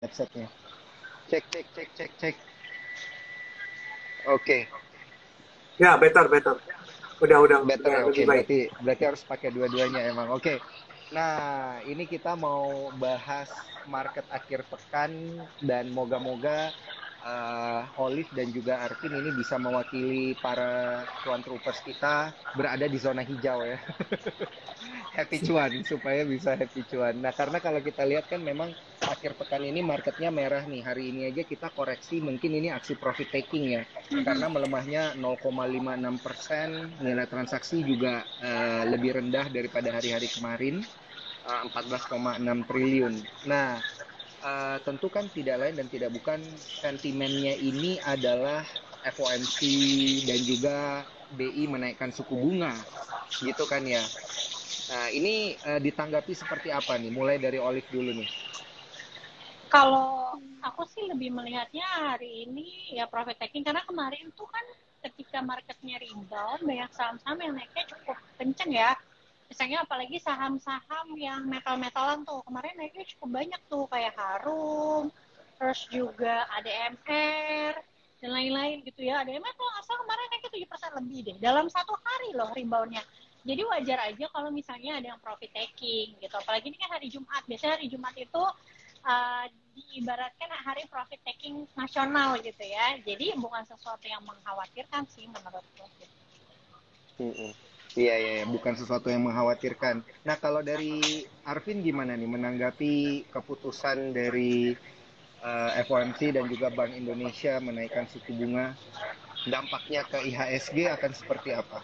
headsetnya. Cek, cek, cek, cek, cek. Oke, Ya, better, better. better Udah ya. Oke, lebih baik. berarti harus pakai dua-duanya emang. Oke. Nah, ini kita mau bahas market akhir pekan dan moga-moga Olive dan juga Arvin ini bisa mewakili para tuan troopers kita berada di zona hijau ya. Happy cuan supaya bisa happy cuan. Nah, karena kalau kita lihat kan memang akhir pekan ini marketnya merah nih. Hari ini aja kita koreksi, mungkin ini aksi profit taking ya. Karena melemahnya 0,56%, nilai transaksi juga lebih rendah daripada hari-hari kemarin, 14,6 triliun. Nah, tentu kan tidak lain dan tidak bukan sentimennya ini adalah FOMC dan juga BI menaikkan suku bunga, gitu kan ya. Nah, ini ditanggapi seperti apa nih? Mulai dari Olive dulu nih. Kalau aku sih lebih melihatnya hari ini ya profit taking karena kemarin tuh kan ketika marketnya rebound banyak saham-saham yang naiknya cukup kenceng ya. Misalnya apalagi saham-saham yang metal-metalan tuh kemarin naiknya cukup banyak tuh kayak Harum, terus juga ADMR dan lain-lain gitu ya. ADMR tuh asal kemarin naiknya 7% lebih deh dalam satu hari loh reboundnya. Jadi wajar aja kalau misalnya ada yang profit taking gitu. Apalagi ini kan hari Jumat. Biasanya hari Jumat itu uh, diibaratkan hari profit taking nasional gitu ya. Jadi bukan sesuatu yang mengkhawatirkan sih menurutku. Mm-mm. Iya, iya, iya, bukan sesuatu yang mengkhawatirkan. Nah, kalau dari Arvin gimana nih menanggapi keputusan dari FOMC dan juga Bank Indonesia menaikkan suku bunga? Dampaknya ke IHSG akan seperti apa?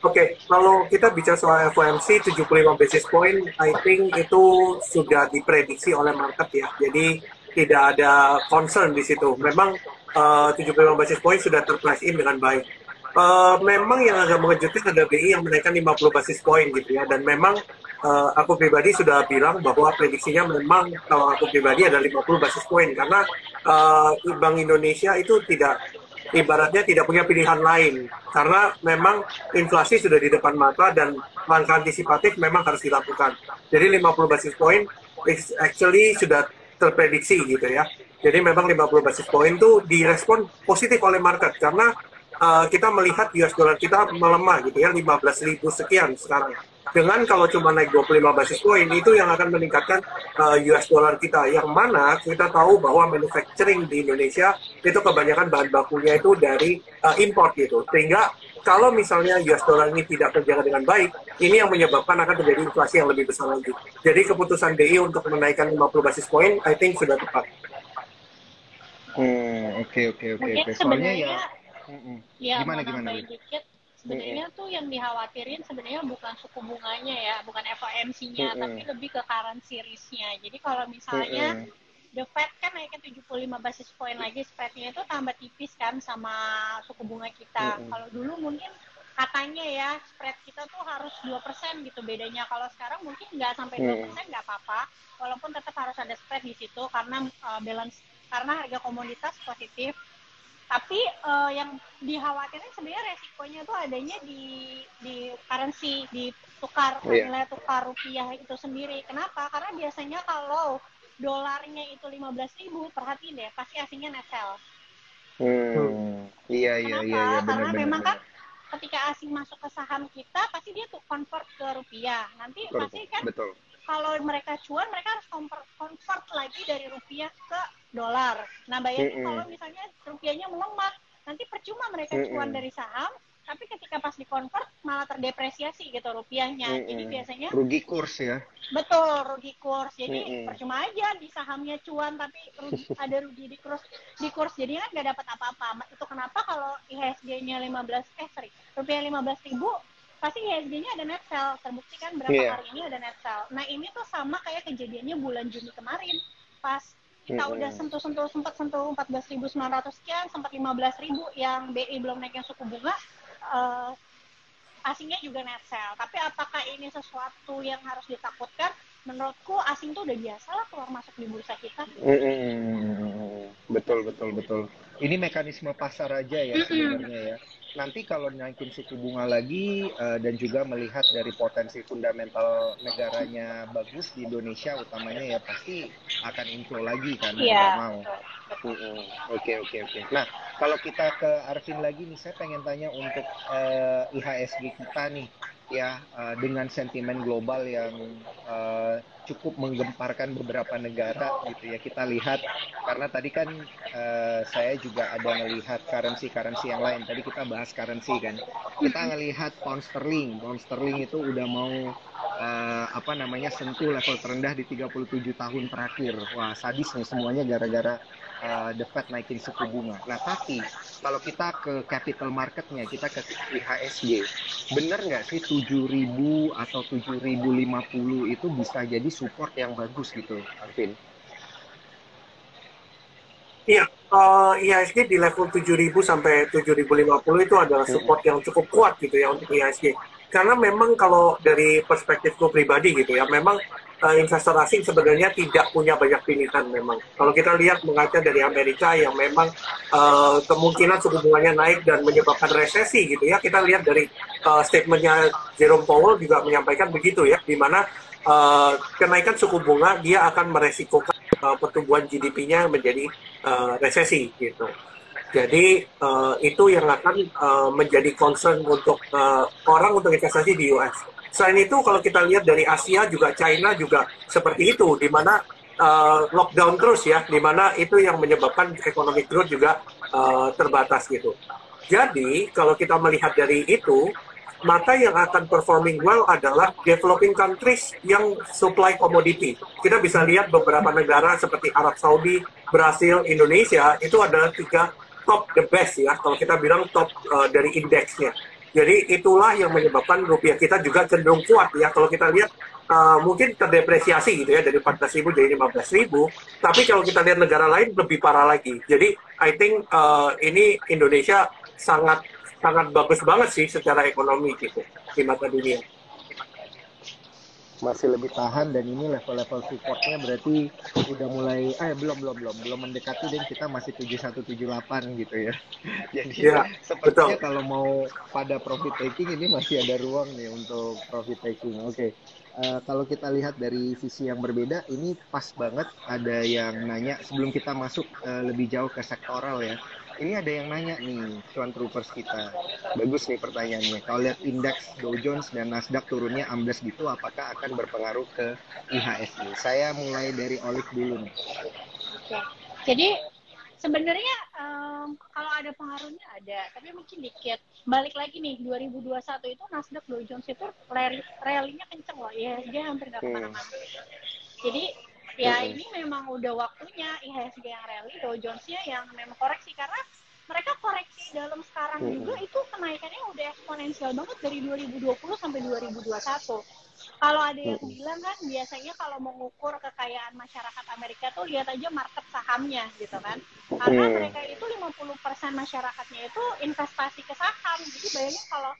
Oke, kalau kita bicara soal FOMC 75 basis point, I think itu sudah diprediksi oleh market ya. Jadi tidak ada concern di situ. Memang 75 basis point sudah terprice in dengan baik. Memang yang agak mengejutkan ada BI yang menaikkan 50 basis point gitu ya. Dan memang aku pribadi sudah bilang bahwa prediksinya memang kalau aku pribadi ada 50 basis point karena Bank Indonesia itu tidak ibaratnya tidak punya pilihan lain karena memang inflasi sudah di depan mata dan langkah antisipatif memang harus dilakukan. Jadi 50 basis point actually sudah terprediksi gitu ya. Jadi memang 50 basis point itu direspon positif oleh market karena kita melihat US dollar kita melemah gitu ya 15.000 sekian sekarang. Dengan kalau cuma naik 25 basis point itu yang akan meningkatkan US dollar kita yang mana kita tahu bahwa manufacturing di Indonesia itu kebanyakan bahan bakunya itu dari import gitu. Sehingga kalau misalnya US dollar ini tidak terjaga dengan baik, ini yang menyebabkan akan terjadi inflasi yang lebih besar lagi. Jadi keputusan BI untuk menaikkan 50 basis point, I think sudah tepat. Oke, oke, oke, Mungkin oke. Soalnya ya, sebenarnya mm-mm. ya Gimana, mau gimana, nambahin Win? dikit, Mm-mm. sebenarnya tuh yang dikhawatirin sebenarnya bukan suku bunganya ya, bukan FOMC-nya, tapi Mm-mm. lebih ke currency risk-nya. Jadi kalau misalnya Mm-mm. The Fed kan naikin 75 basis point lagi, spread-nya itu tambah tipis kan sama suku bunga kita. Mm-mm. Kalau dulu mungkin katanya ya spread kita tuh harus 2% gitu bedanya. Kalau sekarang mungkin nggak sampai dua Mm-mm. persen nggak apa-apa, walaupun tetap harus ada spread di situ karena balance karena harga komoditas positif. Tapi yang dikhawatirkan sebenarnya resikonya tuh adanya di currency, di tukar Iya. nilai tukar rupiah itu sendiri. Kenapa? Karena biasanya kalau dolarnya itu 15.000, perhatiin deh, pasti asingnya net sell. Hmm. Iya, iya, iya, iya, Kenapa? benar, Karena benar, memang kan benar. ketika asing masuk ke saham kita, pasti dia tuh convert ke rupiah. Nanti pasti kan Betul. kalau mereka cuan, mereka harus convert lagi dari rupiah ke dolar. Nah, bayangin kalau Mm-mm. misalnya rupiahnya melemah, nanti percuma mereka cuan Mm-mm. dari saham, tapi ketika pas dikonvert malah terdepresiasi gitu rupiahnya. Jadi Mm-mm. biasanya Rugi kurs ya. betul rugi kurs. Jadi Mm-mm. percuma aja di sahamnya cuan tapi ada rugi di kurs jadi kan nggak dapat apa-apa. Itu kenapa kalau IHSG-nya 15 sorry rupiah 15.000 pasti IHSG-nya ada net sell. Terbukti kan berapa Iya. hari ini ada net sell. Nah ini tuh sama kayak kejadiannya bulan Juni kemarin pas kita udah Mm-mm. sentuh sempat sentuh 14.900 sekian, sempat 15.000 yang BI belum naik yang suku bunga, uh, asingnya juga net sell. Tapi apakah ini sesuatu yang harus ditakutkan? Menurutku asing tuh udah biasa lah keluar masuk di bursa kita. Mm-mm. Betul, betul, betul. Ini mekanisme pasar aja ya sebenarnya ya. nanti kalau naikin suku bunga lagi dan juga melihat dari potensi fundamental negaranya bagus di Indonesia utamanya ya pasti akan inflow lagi kan, nggak mau. Oke. Nah, kalau kita ke Arvin lagi nih, saya pengen tanya untuk IHSG kita nih, ya dengan sentimen global yang cukup menggemparkan beberapa negara gitu ya. Kita lihat karena tadi kan saya juga ada melihat currency yang lain. Tadi kita bahas currency kan. Kita ngelihat pound sterling. Pound sterling itu udah mau sentuh level terendah di 37 tahun terakhir. Wah, sadis nih semuanya gara-gara the Fed naikin suku bunga. Nah, tapi kalau kita ke capital marketnya, kita ke IHSG, bener nggak sih 7.000 atau 7.050 itu bisa jadi support yang bagus gitu, Arvin? Iya, IHSG di level 7.000 sampai 7.050 itu adalah support yang cukup kuat gitu ya untuk IHSG. Karena memang kalau dari perspektifku pribadi gitu ya, memang investor asing sebenarnya tidak punya banyak pilihan memang. Kalau kita lihat mengaca dari Amerika yang memang kemungkinan suku bunganya naik dan menyebabkan resesi gitu ya, kita lihat dari statementnya Jerome Powell juga menyampaikan begitu ya, di mana kenaikan suku bunga dia akan meresikokan pertumbuhan GDP-nya menjadi resesi gitu. Jadi itu yang akan menjadi concern untuk orang untuk investasi di US. Selain itu kalau kita lihat dari Asia juga China juga seperti itu, di mana lockdown terus ya, di mana itu yang menyebabkan economic growth juga terbatas gitu. Jadi kalau kita melihat dari itu, maka yang akan performing well adalah developing countries yang supply komoditi. Kita bisa lihat beberapa negara seperti Arab Saudi, Brasil, Indonesia, itu adalah 3 top the best ya, kalau kita bilang top dari indeksnya. Jadi itulah yang menyebabkan rupiah kita juga cenderung kuat ya. Kalau kita lihat mungkin terdepresiasi gitu ya, dari 14.000 jadi 15.000. Tapi kalau kita lihat negara lain lebih parah lagi. Jadi I think ini Indonesia sangat bagus banget sih secara ekonomi gitu di mata dunia. Masih lebih tahan dan ini level-level supportnya berarti udah mulai belum mendekati dan kita masih 7178 gitu ya. Jadi ya, sepertinya betul. Kalau mau pada profit taking ini masih ada ruang nih untuk profit taking. Oke. Kalau kita lihat dari sisi yang berbeda, ini pas banget ada yang nanya sebelum kita masuk lebih jauh ke sektoral ya. Ini ada yang nanya nih, Cuan Troopers kita. Bagus nih pertanyaannya. Kalau lihat indeks Dow Jones dan Nasdaq turunnya ambles gitu, apakah akan berpengaruh ke IHSG? Saya mulai dari Olive dulu nih. Oke. Jadi sebenarnya kalau ada pengaruhnya ada, tapi mungkin dikit. Balik lagi nih, 2021 itu Nasdaq Dow Jones itu rally-nya kenceng loh. Ya, dia hampir nggak kemana-mana. Jadi ya ini memang udah waktunya IHSG yang rally, Dow Jones-nya yang memang koreksi, karena mereka koreksi dalam sekarang juga itu kenaikannya udah eksponensial banget dari 2020 sampai 2021. Kalau ada yang bilang kan biasanya kalau mengukur kekayaan masyarakat Amerika tuh lihat aja market sahamnya gitu kan. Karena mereka itu 50% masyarakatnya itu investasi ke saham. Jadi bayangin kalau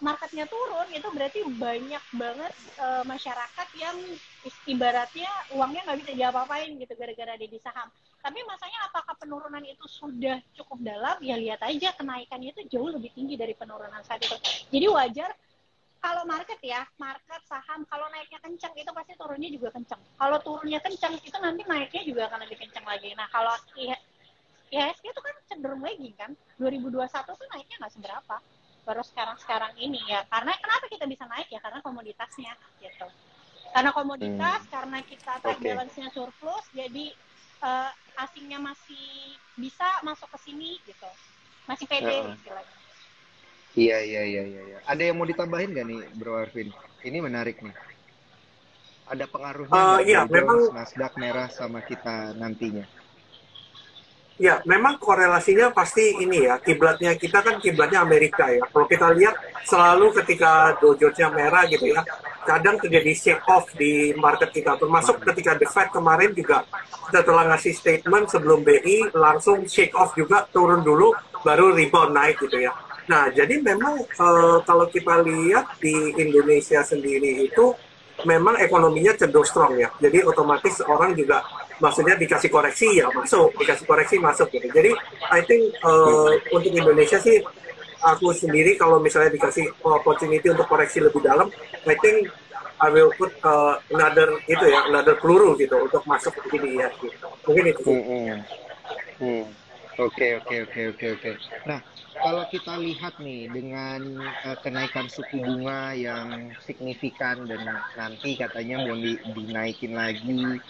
marketnya turun itu berarti banyak banget masyarakat yang ibaratnya uangnya nggak bisa diapa-apain gitu gara-gara ada di saham. Tapi masanya apakah penurunan itu sudah cukup dalam? Ya lihat aja kenaikannya itu jauh lebih tinggi dari penurunan saat itu. Jadi wajar kalau market saham kalau naiknya kencang itu pasti turunnya juga kencang. Kalau turunnya kencang itu nanti naiknya juga akan lebih kencang lagi. Nah kalau IHSG itu kan cenderung lagi kan 2021 tuh naiknya nggak seberapa. Baru sekarang ini ya, karena kenapa kita bisa naik ya, karena komoditasnya gitu, karena komoditas, karena kita trade balance-nya surplus, jadi asingnya masih bisa masuk ke sini gitu, masih pede istilahnya. Iya. Ada yang mau ditambahin nggak nih Bro Arvin? Ini menarik nih. Ada pengaruhnya nggak memang Nasdaq merah sama kita nantinya? Ya, memang korelasinya pasti ini ya, kiblatnya kita kan kiblatnya Amerika ya. Kalau kita lihat selalu ketika Dow Jones-nya merah gitu ya, kadang terjadi shake off di market kita. Termasuk ketika The Fed kemarin juga setelah ngasih statement sebelum BI, langsung shake off juga, turun dulu, baru rebound naik gitu ya. Nah, jadi memang kalau kita lihat di Indonesia sendiri itu, memang ekonominya cenderung strong ya. Jadi otomatis orang juga maksudnya dikasih koreksi ya masuk, dikasih koreksi masuk gitu. Jadi I think untuk Indonesia sih aku sendiri kalau misalnya dikasih opportunity untuk koreksi lebih dalam, I think I will put another peluru gitu untuk masuk ke IHSG. Mungkin itu sih. Oke. Nah, kalau kita lihat nih dengan kenaikan suku bunga yang signifikan dan nanti katanya mau dinaikin lagi,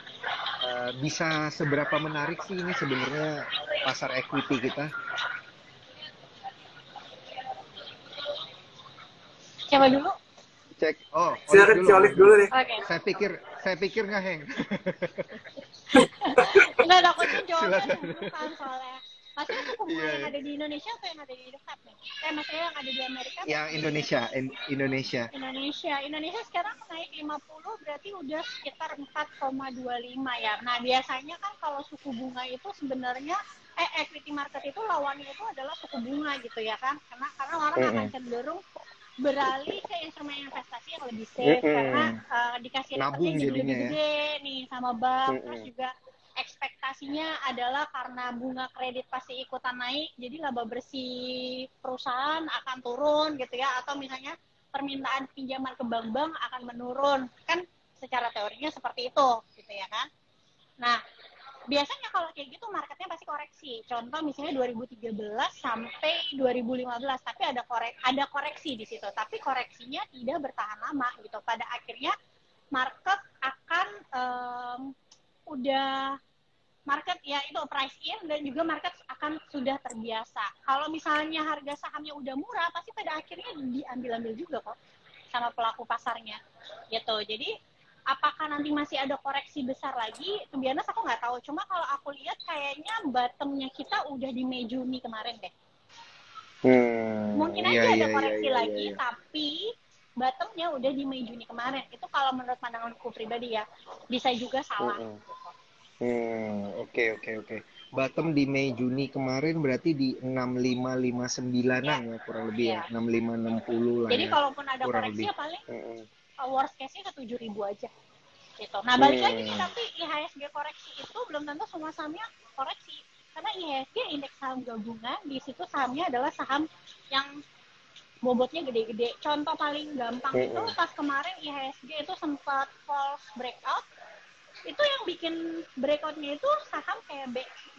bisa seberapa menarik sih ini sebenarnya pasar equity kita? Coba dulu. Cek. Oh, Silakan si Olive dulu deh. Oke. Saya pikir nggak, Heng. Enggak, takutnya jawabnya bukan soalnya. Maksudnya suku bunga yang ada di Indonesia atau yang ada di dekat nih? Maksudnya yang ada di Amerika? Yang Indonesia. Indonesia sekarang naik 50, berarti udah sekitar 4,25 ya. Nah, biasanya kan kalau suku bunga itu sebenarnya equity market itu lawannya itu adalah suku bunga gitu ya kan? Karena orang akan cenderung beralih ke instrumen investasi yang lebih safe karena dikasih returnnya jadi lebih gede nih sama bank. Terus juga ekspektasinya adalah karena bunga kredit pasti ikutan naik, jadi laba bersih perusahaan akan turun gitu ya, atau misalnya permintaan pinjaman ke bank-bank akan menurun, kan secara teorinya seperti itu gitu ya kan. Nah, biasanya kalau kayak gitu marketnya pasti koreksi. Contoh misalnya 2013 sampai 2015, tapi ada koreksi di situ. Tapi koreksinya tidak bertahan lama gitu. Pada akhirnya market akan market ya itu price in dan juga market akan sudah terbiasa. Kalau misalnya harga sahamnya udah murah, pasti pada akhirnya diambil-ambil juga kok sama pelaku pasarnya gitu. Jadi apakah nanti masih ada koreksi besar lagi? Kebiasaan aku nggak tahu. Cuma kalau aku lihat kayaknya bottomnya kita udah di Mei Juni kemarin deh. Mungkin aja ada koreksi lagi, tapi bottomnya udah di Mei Juni kemarin. Itu kalau menurut pandanganku pribadi ya. Bisa juga salah. Oke. Bottom di Mei Juni kemarin berarti di 6559-an ya kurang lebih ya. 6560 lah. Jadi ya. kalaupun ada kurang koreksi lebih. ya paling worst case-nya ke 7.000 aja. Gitu. Nah, balik lagi nih, tapi IHSG koreksi itu belum tentu semua sahamnya koreksi. Karena IHSG indeks saham gabungan, di situ sahamnya adalah saham yang bobotnya gede-gede. Contoh paling gampang itu pas kemarin IHSG itu sempat false breakout. Itu yang bikin breakoutnya itu saham kayak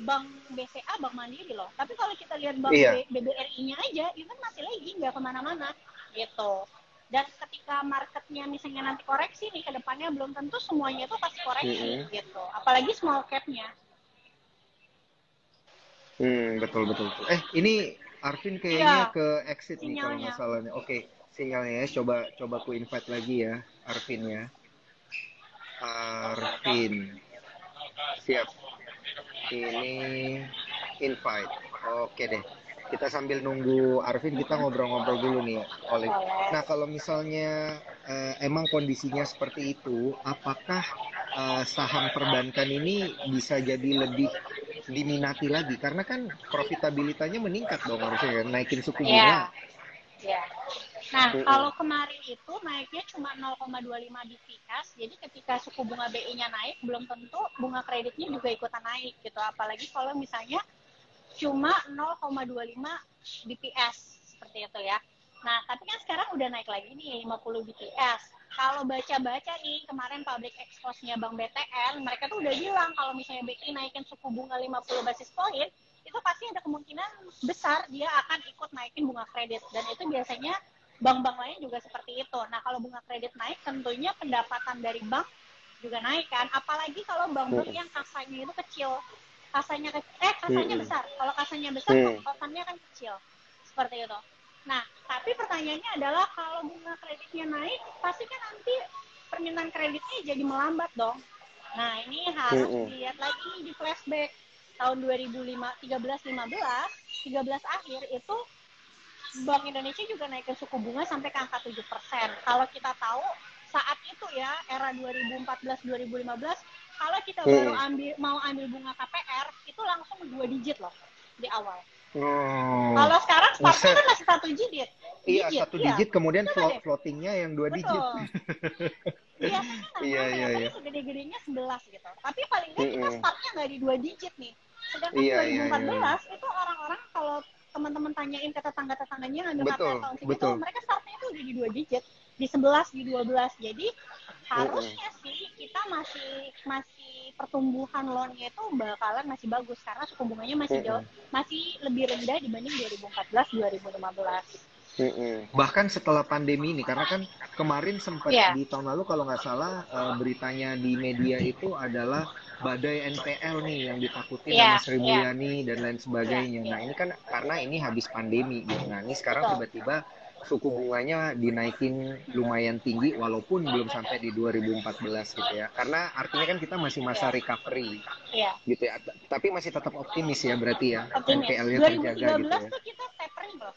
Bank BCA, Bank Mandiri loh. Tapi kalau kita lihat Bank BBRI-nya aja, itu masih lagi nggak kemana-mana gitu. Dan ketika marketnya misalnya nanti koreksi nih ke depannya, belum tentu semuanya itu pasti koreksi gitu. Apalagi small cap-nya. Betul. Ini Arvin kayaknya ke exit nih kalau nggak salah nih. Oke, sinyalnya ya. Coba ku invite lagi ya, Arvin ya. Arvin. Siap. Ini invite. Oke deh. Kita sambil nunggu Arvin, kita ngobrol-ngobrol dulu nih, Olive. Nah, kalau misalnya emang kondisinya seperti itu, apakah saham perbankan ini bisa jadi lebih diminati lagi? Karena kan profitabilitasnya meningkat dong harusnya kan, naikin suku bunga. Iya. Nah, kalau kemarin itu naiknya cuma 0,25 BPS, jadi ketika suku bunga BI-nya naik, belum tentu bunga kreditnya juga ikutan naik gitu. Apalagi kalau misalnya cuma 0,25 BPS seperti itu ya. Nah, tapi kan sekarang udah naik lagi nih 50 BPS. Kalau baca-baca nih kemarin public expose-nya Bank BTN, mereka tuh udah bilang kalau misalnya BI naikin suku bunga 50 basis point, itu pasti ada kemungkinan besar dia akan ikut naikin bunga kredit. Dan itu biasanya bank-bank lain juga seperti itu. Nah, kalau bunga kredit naik, tentunya pendapatan dari bank juga naik kan. Apalagi kalau bank-bank yang kasanya itu kecil. Kasanya besar. Kalau kasanya besar, kosannya kan kecil. Seperti itu. Nah, tapi pertanyaannya adalah kalau bunga kreditnya naik, pasti kan nanti permintaan kreditnya jadi melambat dong. Nah, ini harus dilihat lagi di flashback tahun 2013-15 akhir itu Bank Indonesia juga naikin suku bunga sampai ke angka 7%. Kalau kita tahu saat itu ya, era 2014-2015, kalau kita baru mau ambil bunga KPR, itu langsung 2 digit loh di awal. Kalau sekarang startnya kan masih 1 digit. Iya, 1 digit, kemudian floatingnya yang 2 digit. Biasanya namanya segede-gedenya 11 gitu. Tapi paling nggak kita startnya nggak di 2 digit nih. Sedangkan 2014 itu orang-orang kalau teman-teman tanyain ke tetangga-tetangganya ngambil KPR Betul, tahun segitu, betul. mereka startnya tuh udah di 2 digit, di 11, di 12. Jadi harusnya sih kita masih pertumbuhan loan-nya itu bakalan masih bagus karena suku bunganya masih jauh, masih lebih rendah dibanding 2014, 2015. Bahkan setelah pandemi ini, karena kan kemarin sempat Iya. di tahun lalu kalau nggak salah beritanya di media itu adalah badai NPL nih yang ditakutin sama Iya, Sri iya, Mulyani dan lain sebagainya. iya. Nah ini kan karena ini habis pandemi gitu. Nah ini sekarang Betul. tiba-tiba suku bunganya dinaikin lumayan tinggi walaupun belum sampai di 2014 gitu ya. Karena artinya kan kita masih masa recovery Iya. gitu ya. Tapi masih tetap optimis ya berarti ya. Optimis. NPL-nya terjaga gitu 2013 ya. tuh kita tapering loh.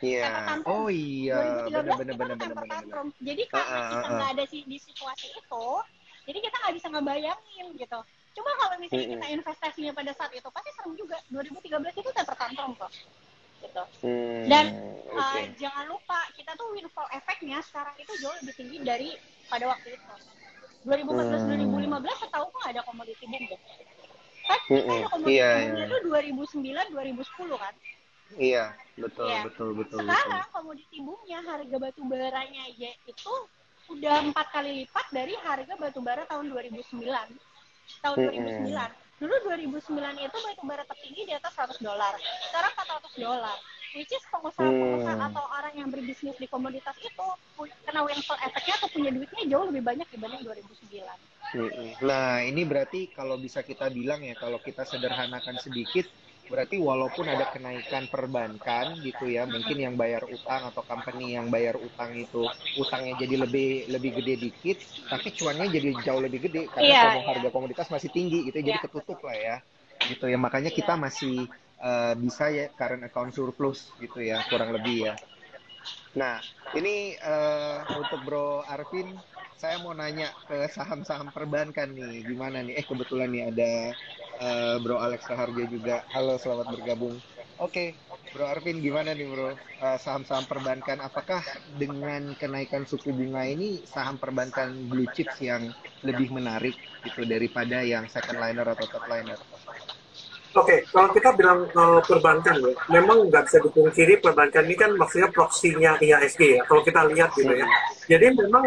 Iya. Temper tantrum. Oh iya, 2013 benar-benar kita tuh temper benar-benar. tantrum. Jadi karena kita nggak ada di situasi itu, jadi kita nggak bisa ngebayangin gitu. Cuma kalau misalnya kita investasinya pada saat itu, pasti serem juga. 2013 itu temper tantrum kok. Gitu. Dan jangan lupa, kita tuh windfall efeknya sekarang itu jauh lebih tinggi dari pada waktu itu. 2014-2015 setahu kok ada komoditi boom deh. Kan kita ada komoditi boomnya tuh 2009-2010 kan. Iya, betul, ya. betul. Sekarang komoditi boomnya harga batu baranya aja itu udah 4 kali lipat dari harga batu bara tahun 2009. Tahun 2009. Dulu 2009 itu batu bara tertinggi di atas $100. Sekarang $400. Which is pengusaha-pengusaha atau orang yang berbisnis di komoditas itu kena windfall efeknya atau punya duitnya jauh lebih banyak dibanding 2009. Nah, ini berarti kalau bisa kita bilang ya, kalau kita sederhanakan sedikit, berarti walaupun ada kenaikan perbankan gitu ya, mungkin yang bayar utang atau company yang bayar utang itu utangnya jadi lebih gede dikit, tapi cuannya jadi jauh lebih gede karena harga komoditas masih tinggi gitu, jadi ketutup lah ya, gitu ya. Makanya kita masih bisa ya current account surplus gitu ya, kurang lebih ya. Nah, ini untuk Bro Arvin, saya mau nanya ke saham-saham perbankan nih, gimana nih? Kebetulan nih ada Bro Alex Raharjo juga. Halo, selamat bergabung. Oke, Bro Arvin, gimana nih Bro? Saham-saham perbankan, apakah dengan kenaikan suku bunga ini saham perbankan blue chips yang lebih menarik gitu daripada yang second liner atau third liner? Oke, kalau kita bilang perbankan ya, memang nggak bisa dipungkiri perbankan ini kan maksudnya proksinya IHSG ya, kalau kita lihat gitu ya. Jadi memang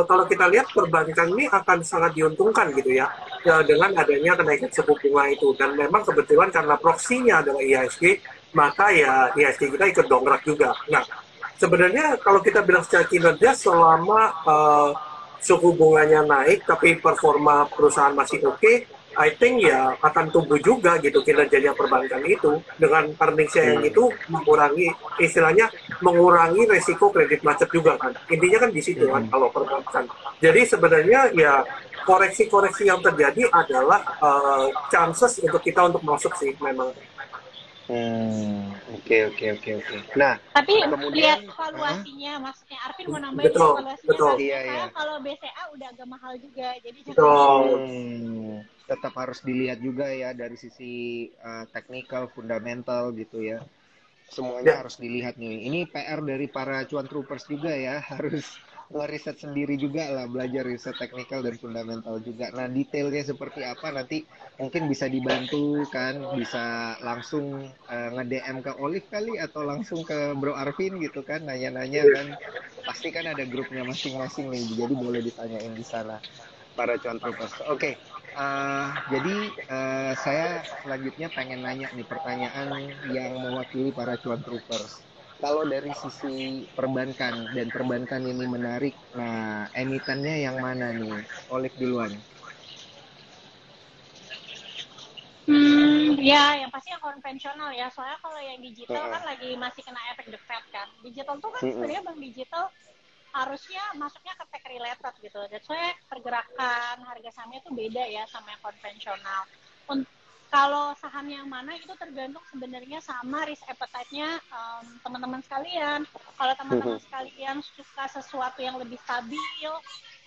kalau kita lihat perbankan ini akan sangat diuntungkan gitu ya, dengan adanya kenaikan suku bunga itu. Dan memang kebetulan karena proksinya adalah IHSG, maka ya IHSG kita ikut dongkrak juga. Nah, sebenarnya kalau kita bilang secara kinerja selama suku bunganya naik tapi performa perusahaan masih oke, I think ya akan tumbuh juga gitu kinerjanya perbankan itu dengan earnings yang itu mengurangi istilahnya mengurangi resiko kredit macet juga kan, intinya kan di situ kan kalau perbankan. Jadi sebenarnya ya koreksi-koreksi yang terjadi adalah chances untuk kita untuk masuk sih memang. Oke. Nah, tapi kemudian lihat valuasinya, maksudnya Arvin mau nambahin Betul, valuasinya betul. kan? Iya. Kalau BCA udah agak mahal juga, jadi tetap harus dilihat juga ya dari sisi technical, fundamental gitu ya. Semuanya harus dilihat nih. Ini PR dari para cuan troopers juga ya, harus ngeriset sendiri juga lah, belajar riset teknikal dan fundamental juga. Nah, detailnya seperti apa nanti mungkin bisa dibantu kan, bisa langsung nge-DM ke Olive kali atau langsung ke Bro Arvin gitu kan, nanya-nanya kan. Pasti kan ada grupnya masing-masing nih, jadi boleh ditanyain di sana para cuan troopers. Oke. Jadi saya selanjutnya pengen nanya nih pertanyaan yang mewakili para cuan troopers. Kalau dari sisi perbankan dan perbankan ini menarik, nah emitennya yang mana nih? Olive duluan. Ya, yang pasti yang konvensional ya. Soalnya kalau yang digital kan lagi masih kena efek The Fed kan. Digital tuh kan sebenarnya bank digital harusnya masuknya ke tech related gitu. That's why pergerakan harga sahamnya tuh beda ya sama yang konvensional. Kalau saham yang mana itu tergantung sebenarnya sama risk appetite-nya teman-teman sekalian. Kalau teman-teman sekalian suka sesuatu yang lebih stabil,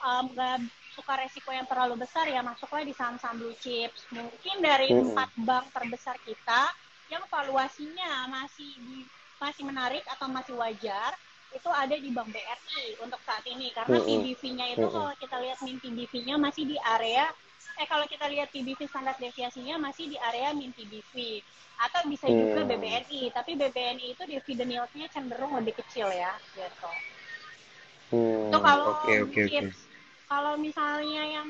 nggak suka resiko yang terlalu besar, ya masuklah di saham-saham blue chips. Mungkin dari 4 bank terbesar kita yang valuasinya masih menarik atau masih wajar, itu ada di Bank BRI untuk saat ini. Karena PBV-nya itu kalau kita lihat min PBV-nya masih di area kalau kita lihat PBV standar deviasinya masih di area min PBV atau bisa juga BBNI, tapi BBNI itu dividen yield-nya cenderung lebih kecil ya gitu. Itu kalau Oke. kalau misalnya yang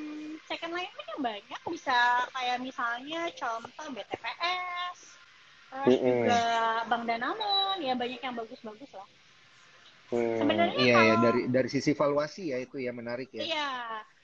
second line-nya banyak, bisa kayak misalnya contoh BTPS, terus juga Bank Danamon, ya banyak yang bagus-bagus lah. Sebenarnya Iya ya, kalau dari sisi valuasi ya itu ya menarik ya. iya,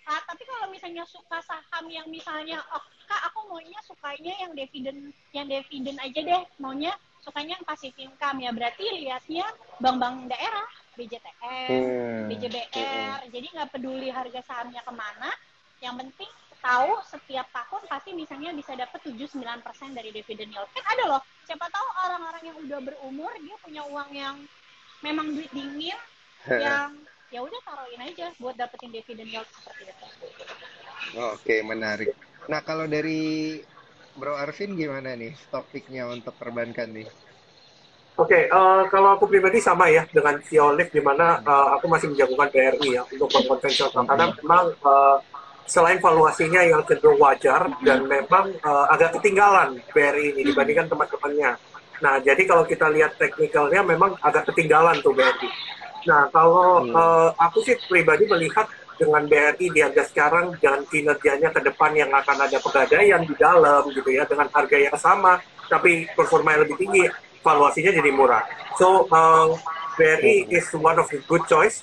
tapi kalau misalnya suka saham yang misalnya, oh kak aku maunya sukanya yang dividen aja deh, maunya sukanya yang passive income, ya berarti lihatnya bank-bank daerah, BJTN, BJBR, jadi nggak peduli harga sahamnya kemana, yang penting tahu setiap tahun pasti misalnya bisa dapat 7-9% dari dividen yield. Kan ada loh, siapa tahu orang-orang yang udah berumur, dia punya uang yang memang duit dingin, yang ya udah taruhin aja buat dapetin dividen yield seperti itu. Oke, menarik. Nah, kalau dari Bro Arvin gimana nih topiknya untuk perbankan nih? Oke, kalau aku pribadi sama ya dengan si Olive, di mana aku masih menjagokan BRI ya untuk bank konvensional karena memang selain valuasinya yang cenderung wajar dan memang agak ketinggalan BRI ini dibandingkan teman-temannya. Nah, jadi kalau kita lihat teknikalnya memang agak ketinggalan tuh BRI. Nah, kalau aku sih pribadi melihat dengan BRI di harga sekarang dan kinerjanya ke depan yang akan ada pegadaian di dalam gitu ya dengan harga yang sama tapi performa yang lebih tinggi, valuasinya jadi murah. So BRI is one of the good choice.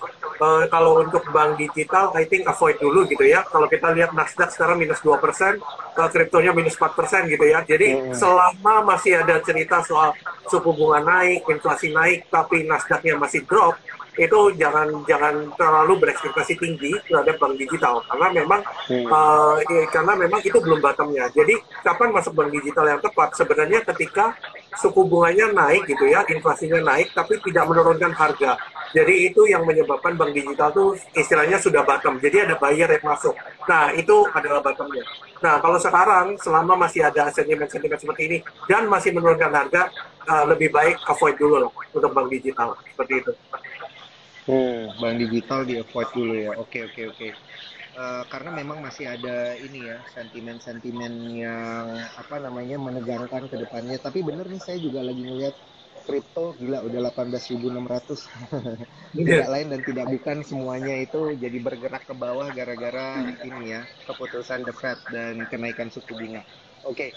Kalau untuk bank digital, I think avoid dulu gitu ya. Kalau kita lihat Nasdaq sekarang minus 2%, kriptonya minus 4% gitu ya. Jadi selama masih ada cerita soal suku bunga naik, inflasi naik, tapi Nasdaqnya masih drop, itu jangan terlalu berekspektasi tinggi terhadap bank digital karena memang itu belum bottomnya. Jadi kapan masuk bank digital yang tepat? Sebenarnya ketika suku bunganya naik gitu ya, inflasinya naik, tapi tidak menurunkan harga. Jadi itu yang menyebabkan bank digital tuh istilahnya sudah bottom. Jadi ada buyer yang masuk. Nah itu adalah bottomnya. Nah kalau sekarang selama masih ada sentimen-sentimen seperti ini dan masih menurunkan harga, lebih baik avoid dulu lah untuk bank digital seperti itu. Bank digital di avoid dulu ya. Oke. Karena memang masih ada ini ya sentimen-sentimen yang apa namanya menegangkan ke depannya. Tapi bener nih saya juga lagi ngeliat kripto gila udah 18.600. Tidak Iya. lain dan tidak bukan semuanya itu jadi bergerak ke bawah gara-gara ini ya keputusan The Fed dan kenaikan suku bunga. Oke,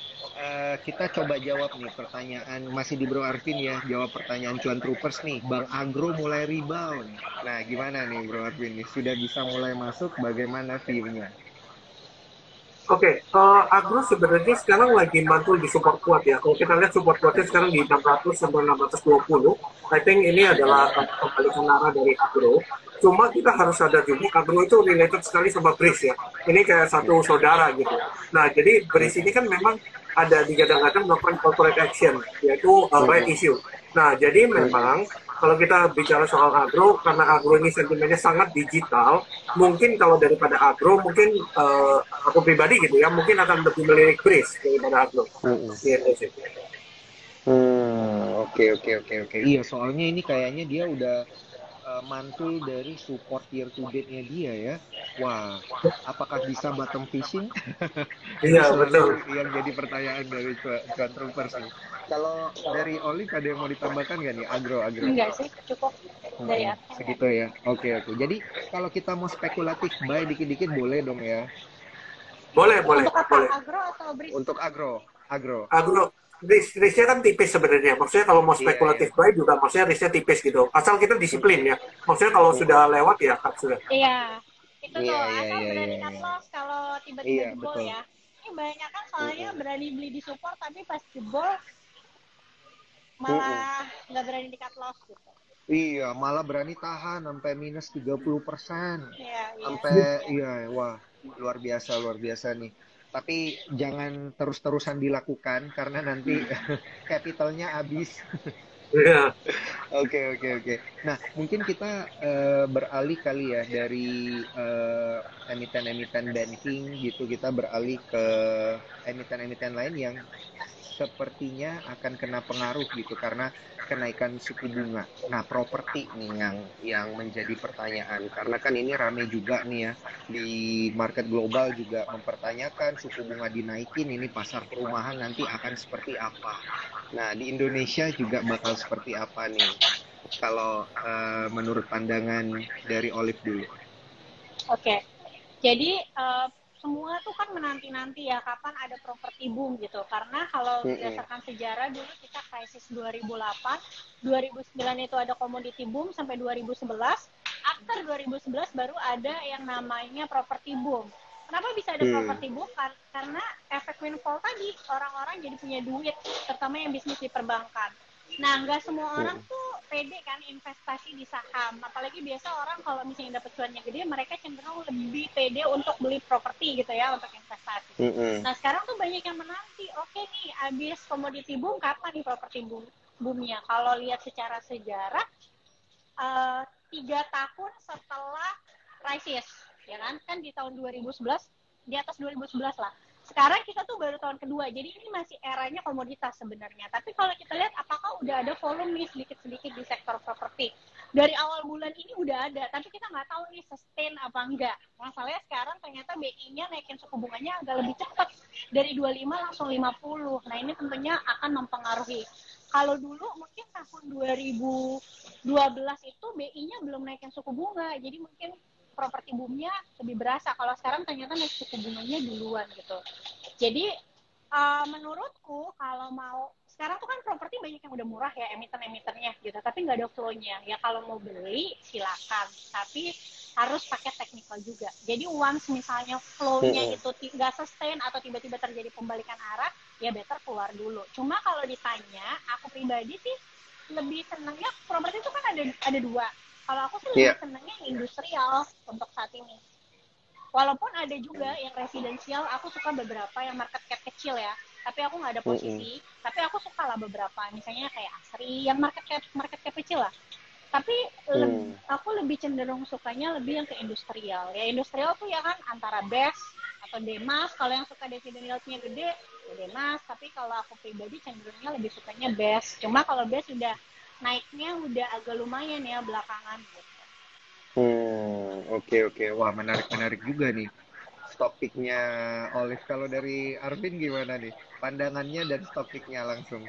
kita coba jawab nih pertanyaan masih di Bro Arvin ya, jawab pertanyaan Cuan Troopers nih. Bang Agro mulai rebound. Nah, gimana nih Bro Arvin nih? Sudah bisa mulai masuk, bagaimana view-nya? Oke, Agro sebenarnya sekarang lagi mantul di support kuat ya. Kalau kita lihat support kuatnya sekarang di 600 sampai 620. I think ini adalah kebalikan arah dari Agro. Cuma kita harus sadar juga Agro itu related sekali sama BRIS ya. Ini kayak satu saudara gitu. Nah, jadi BRIS ini kan memang ada digadang-gadang melakukan corporate action, yaitu right issue. Nah, jadi memang kalau kita bicara soal agro, karena agro ini sentimennya sangat digital, mungkin kalau daripada agro, mungkin aku pribadi gitu ya, mungkin akan lebih melirik BRIS daripada agro. Gitu sih. Oke. Iya, soalnya ini kayaknya dia udah mantul dari support year to date-nya dia ya. Wah, apakah bisa bottom fishing? Itu Iya, selalu betul. yang jadi pertanyaan dari Cuan Troopers nih. Kalau dari Olive ada yang mau ditambahkan nggak nih? Agro. Enggak sih, cukup dari aku. Segitu ya. Oke. Jadi kalau kita mau spekulatif buy dikit-dikit boleh dong ya. Boleh. Untuk apa? Agro atau BRIS? Untuk agro. Agro, risknya kan tipis sebenarnya. Maksudnya kalau mau Iya. spekulatif buy juga maksudnya risknya tipis gitu. Asal kita disiplin ya. Maksudnya kalau sudah lewat ya sudah. Iya, itu tuh asal berani cut Iya. loss kalau tiba-tiba Iya, jebol betul. ya. Ini banyak kan soalnya berani beli di support tapi pas jebol malah nggak berani di cut loss gitu. Iya, malah berani tahan sampai minus 30%. Iya. Sampai iya, wah, luar biasa nih. Tapi jangan terus-terusan dilakukan karena nanti capitalnya habis. Iya. Oke. Nah, mungkin kita beralih kali ya dari emiten-emiten banking gitu, kita beralih ke emiten-emiten lain yang sepertinya akan kena pengaruh gitu karena kenaikan suku bunga. Nah, properti nih yang menjadi pertanyaan karena kan ini rame juga nih ya di market global juga mempertanyakan suku bunga dinaikin ini pasar perumahan nanti akan seperti apa. Nah, di Indonesia juga bakal seperti apa nih? Kalau menurut pandangan dari Olive dulu. Oke. Jadi semua tuh kan menanti-nanti ya kapan ada properti boom gitu. Karena kalau Mm-mm. berdasarkan sejarah dulu kita krisis 2008, 2009 itu ada commodity boom sampai 2011. After 2011 baru ada yang namanya properti boom. Kenapa bisa ada Hmm. properti boom? Karena efek windfall tadi, orang-orang jadi punya duit, terutama yang bisnis di perbankan. Nah, nggak semua orang Mm-mm. tuh pede kan investasi di saham. Apalagi biasa orang kalau misalnya dapat cuannya gede, mereka cenderung lebih pede untuk beli properti gitu ya, untuk investasi. Mm-mm. Nah, sekarang tuh banyak yang menanti, oke nih, abis commodity boom, kapan nih properti boomnya? Kalau lihat secara sejarah, 3 tahun setelah krisis, ya kan di tahun 2011, di atas 2011 lah. Sekarang kita tuh baru tahun kedua, jadi ini masih eranya komoditas sebenarnya. Tapi kalau kita lihat apakah udah ada volume nih sedikit-sedikit di sektor properti. Dari awal bulan ini udah ada, tapi kita nggak tahu nih sustain apa enggak. Masalahnya sekarang ternyata BI-nya naikin suku bunganya agak lebih cepat. Dari 25 langsung 50. Nah ini tentunya akan mempengaruhi. Kalau dulu mungkin tahun 2012 itu BI-nya belum naikin suku bunga, jadi mungkin properti boomnya lebih berasa. Kalau sekarang ternyata naik suku bunganya duluan gitu. Jadi menurutku kalau mau sekarang tuh kan properti banyak yang udah murah ya emiten-emitennya gitu, tapi nggak ada flow-nya. Ya kalau mau beli silakan, tapi harus pakai technical juga. Jadi once misalnya flow-nya Mm-mm. itu nggak sustain atau tiba-tiba terjadi pembalikan arah, ya better keluar dulu. Cuma kalau ditanya, aku pribadi sih lebih senangnya properti itu kan ada dua. Kalau aku sih lebih Iya. senangnya industrial untuk saat ini. Walaupun ada juga yang residensial, aku suka beberapa yang market cap kecil ya. Tapi aku nggak ada Mm-mm. posisi. Tapi aku suka lah beberapa. Misalnya kayak Asri, yang market cap kecil lah. Tapi Mm. aku lebih cenderung sukanya lebih yang ke industrial. Ya industrial tuh ya kan antara BES atau Demas. Kalau yang suka dividen yieldnya gede, ya Demas. Tapi kalau aku pribadi cenderungnya lebih sukanya BES. Cuma kalau BES udah naiknya udah agak lumayan ya belakangan gitu. Oke. Wah, menarik juga nih topiknya Olive. Kalau dari Arvin gimana nih? Pandangannya dan topiknya langsung.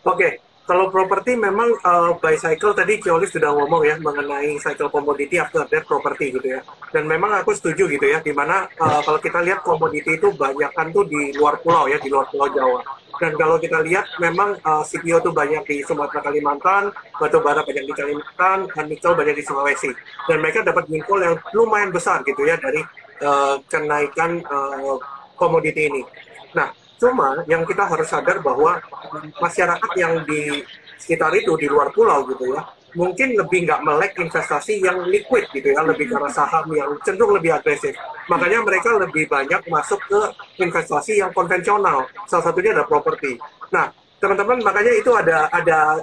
Oke, kalau properti memang by cycle tadi Ciolis sudah ngomong ya mengenai cycle komoditi after that properti gitu ya. Dan memang aku setuju gitu ya, dimana kalau kita lihat komoditi itu banyakkan tuh di luar pulau ya, di luar pulau Jawa. Dan kalau kita lihat memang CPO tuh banyak di Sumatera Kalimantan, batu bara banyak di Kalimantan, dan nikel banyak di Sulawesi. Dan mereka dapat windfall yang lumayan besar gitu ya dari kenaikan komoditi ini. Nah, cuma yang kita harus sadar bahwa masyarakat yang di sekitar itu di luar pulau gitu ya, mungkin lebih nggak melek investasi yang liquid gitu ya, lebih karena saham yang cenderung lebih agresif. Makanya mereka lebih banyak masuk ke investasi yang konvensional. Salah satunya ada properti. Nah, teman-teman makanya itu ada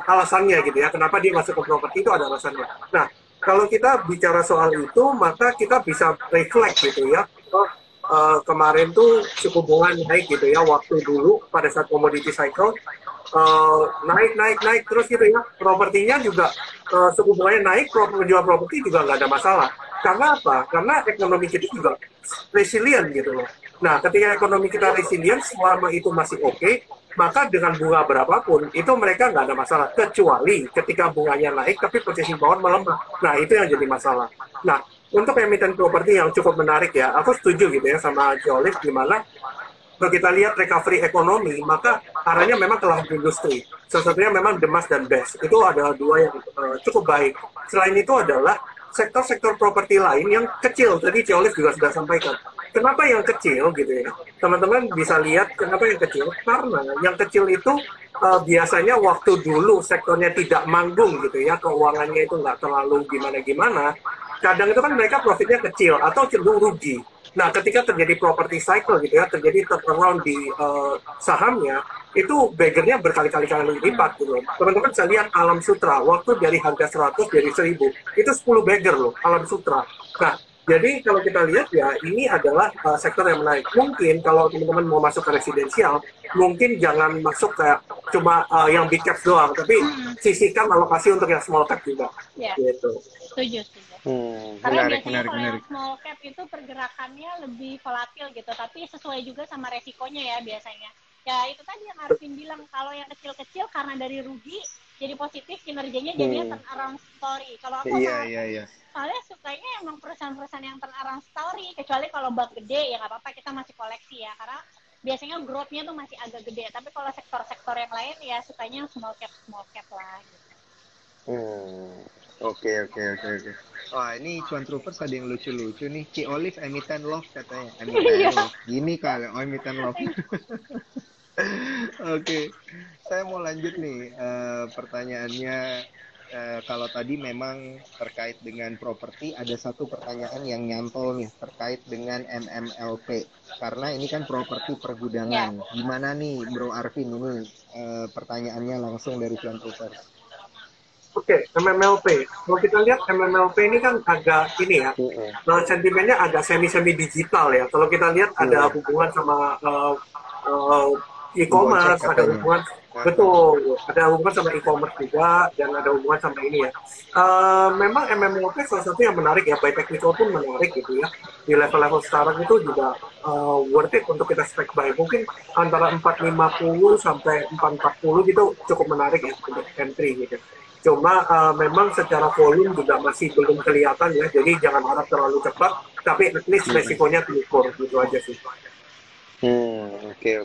alasannya gitu ya. Kenapa dia masuk ke properti itu ada alasannya. Nah, kalau kita bicara soal itu, maka kita bisa reflect gitu ya. Kemarin tuh suku bunga naik gitu ya waktu dulu pada saat commodity cycle naik terus gitu ya, propertinya juga suku bunganya naik, penjual properti juga nggak ada masalah. Karena apa? Karena ekonomi kita juga resilient gitu loh. Nah, ketika ekonomi kita resilient selama itu masih oke, maka dengan bunga berapapun itu mereka nggak ada masalah, kecuali ketika bunganya naik tapi purchasing power melemah. Nah, itu yang jadi masalah. Nah, untuk emiten properti yang cukup menarik ya, aku setuju gitu ya sama Jolif, di mana kalau kita lihat recovery ekonomi, maka arahnya memang ke lahan industri. Salah satunya memang Demas dan BES. Itu adalah dua yang cukup baik. Selain itu adalah sektor-sektor properti lain yang kecil. Tadi Jolif juga sudah sampaikan. Kenapa yang kecil gitu ya? Teman-teman bisa lihat kenapa yang kecil? Karena yang kecil itu biasanya waktu dulu sektornya tidak manggung gitu ya, keuangannya itu nggak terlalu gimana-gimana, kadang itu kan mereka profitnya kecil atau cenderung rugi. Nah, ketika terjadi property cycle gitu ya, terjadi turnaround di sahamnya, itu baggernya berkali-kali kali lipat gitu. Teman-teman bisa lihat Alam Sutra, waktu dari harga 100 dari 1000, itu 10 bagger loh, Alam Sutra. Nah, jadi kalau kita lihat ya, ini adalah sektor yang menarik. Mungkin kalau teman-teman mau masuk ke residensial, mungkin jangan masuk kayak cuma yang big caps doang, tapi sisihkan alokasi untuk yang small cap juga. Ya, Gitu. setuju. Karena Menarik, biasanya menarik, kalau yang menarik. small cap itu pergerakannya lebih volatil gitu, tapi sesuai juga sama resikonya ya biasanya. Ya itu tadi yang Arvin bilang, kalau yang kecil-kecil karena dari rugi jadi positif, kinerjanya jadinya turnaround story. Kalau aku Iya, iya, iya. soalnya sukanya emang perusahaan-perusahaan yang turnaround story, kecuali kalau bug gede ya nggak apa-apa, kita masih koleksi ya, karena biasanya growth-nya tuh masih agak gede. Tapi kalau sektor-sektor yang lain ya sukanya small cap lah gitu. Oke, oke, oke, oke. Wah, ini Cuan Troopers ada yang lucu-lucu nih. Ci Olive emiten love katanya. Emiten love. Gini kali, oh emiten love. Oke, saya mau lanjut nih. Pertanyaannya, kalau tadi memang terkait dengan properti, ada satu pertanyaan yang nyantol nih terkait dengan MMLP. Karena ini kan properti pergudangan. Gimana nih, Bro Arvin ini? Pertanyaannya langsung dari Cuan Troopers. Oke, MMLP. Kalau kita lihat MMLP ini kan agak ini ya, sentimennya agak semi-semi digital ya. Kalau kita lihat ada hubungan sama uh, Gojek e-commerce, ada katanya. hubungan betul, ada hubungan sama e-commerce juga dan ada hubungan sama ini ya. Memang MMLP salah satu yang menarik ya, by technical pun menarik gitu ya. Di level-level sekarang itu juga worth it untuk kita spek buy. Mungkin antara 450 sampai 440 gitu cukup menarik ya untuk entry gitu. Cuma memang secara volume juga masih belum kelihatan ya, jadi jangan harap terlalu cepat, tapi at least resikonya terukur, gitu aja sih. Oke.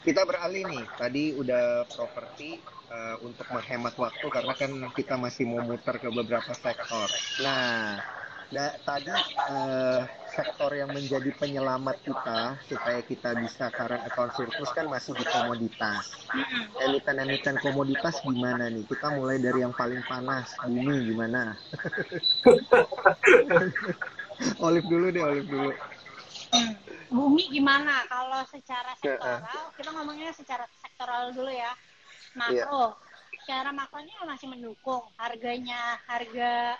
Kita beralih nih. Tadi udah properti untuk menghemat waktu karena kan kita masih mau muter ke beberapa sektor. Nah, tadi sektor yang menjadi penyelamat kita supaya kita bisa current account surplus kan masih di komoditas. Emiten-emiten komoditas gimana nih? Kita mulai dari yang paling panas, bumi gimana? Olive dulu deh, Olive dulu. Bumi gimana? Kalau secara sektoral, kita ngomongnya secara sektoral dulu ya. Makro. Secara makronya masih mendukung. Harga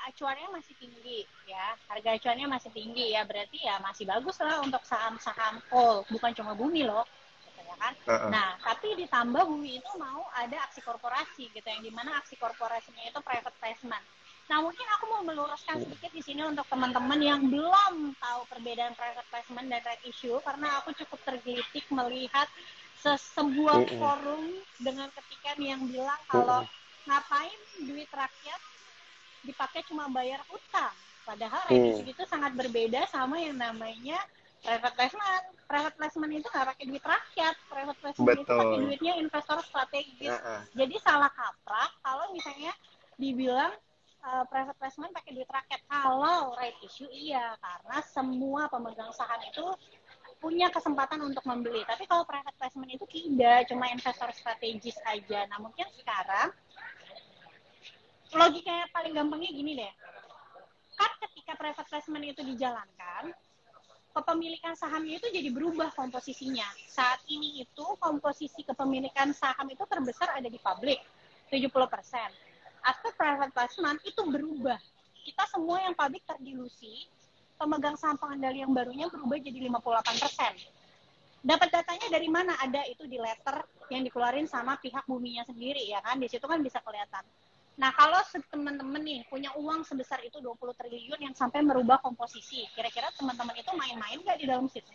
acuannya masih tinggi ya. Harga acuannya masih tinggi ya, berarti ya masih bagus lah untuk saham-saham coal, bukan cuma bumi loh. Ya kan? Nah, tapi ditambah bumi itu mau ada aksi korporasi gitu, yang dimana aksi korporasinya itu private placement. Nah, mungkin aku mau meluruskan sedikit di sini untuk teman-teman yang belum tahu perbedaan private placement dan right issue, karena aku cukup tergelitik melihat sebuah forum dengan ketikan yang bilang kalau ngapain duit rakyat dipakai cuma bayar utang. Padahal right issue itu sangat berbeda sama yang namanya private placement. Private placement itu nggak pakai duit rakyat. Private placement itu pakai duitnya investor strategis. Jadi salah kaprah kalau misalnya dibilang private placement pakai duit rakyat. Kalau right issue iya, karena semua pemegang saham itu punya kesempatan untuk membeli. Tapi kalau private placement itu tidak, cuma investor strategis aja. Nah, mungkin sekarang logikanya paling gampangnya gini deh. Kan ketika private placement itu dijalankan, kepemilikan sahamnya itu jadi berubah komposisinya. Saat ini itu komposisi kepemilikan saham itu terbesar ada di publik, 70%. After private placement itu berubah. Kita semua yang publik terdilusi, pemegang saham pengendali yang barunya berubah jadi 58%. Dapat datanya dari mana? Ada itu di letter yang dikeluarin sama pihak buminya sendiri ya kan. Di situ kan bisa kelihatan. Nah, kalau teman-teman nih punya uang sebesar itu 20 triliun yang sampai merubah komposisi, kira-kira teman-teman itu main-main nggak di dalam situ?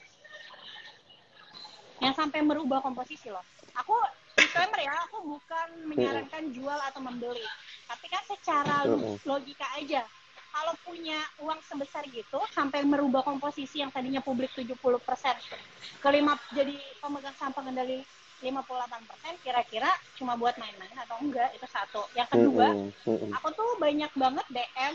Yang sampai merubah komposisi loh. Aku disclaimer ya, aku bukan menyarankan jual atau membeli. Tapi kan secara logika aja, kalau punya uang sebesar gitu, sampai merubah komposisi yang tadinya publik 70%, jadi pemegang saham pengendali 58%, kira-kira cuma buat main-main atau enggak, itu satu. Yang kedua, aku tuh banyak banget DM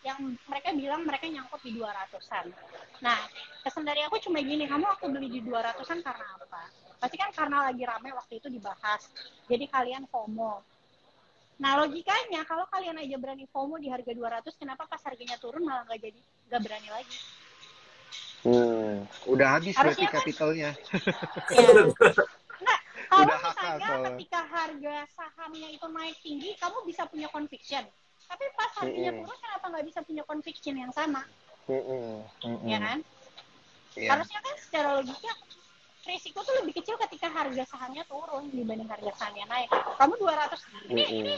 yang mereka bilang mereka nyangkut di 200-an. Nah, pesan dari aku cuma gini, kamu aku beli di 200-an karena apa? Pasti kan karena lagi rame waktu itu dibahas. Jadi kalian FOMO. Nah, logikanya kalau kalian aja berani FOMO di harga 200, kenapa pas harganya turun malah nggak nggak berani lagi. Udah habis berarti Harusnya kan kapitalnya. ya. Nah, kalau Udah hakal misalnya soalnya. ketika harga sahamnya itu naik tinggi, kamu bisa punya conviction. Tapi pas harganya turun, kenapa nggak bisa punya conviction yang sama? Ya kan? Iya. Harusnya kan secara logiknya risiko tuh lebih kecil ketika harga sahamnya turun dibanding harga sahamnya naik. Kamu 200. Ini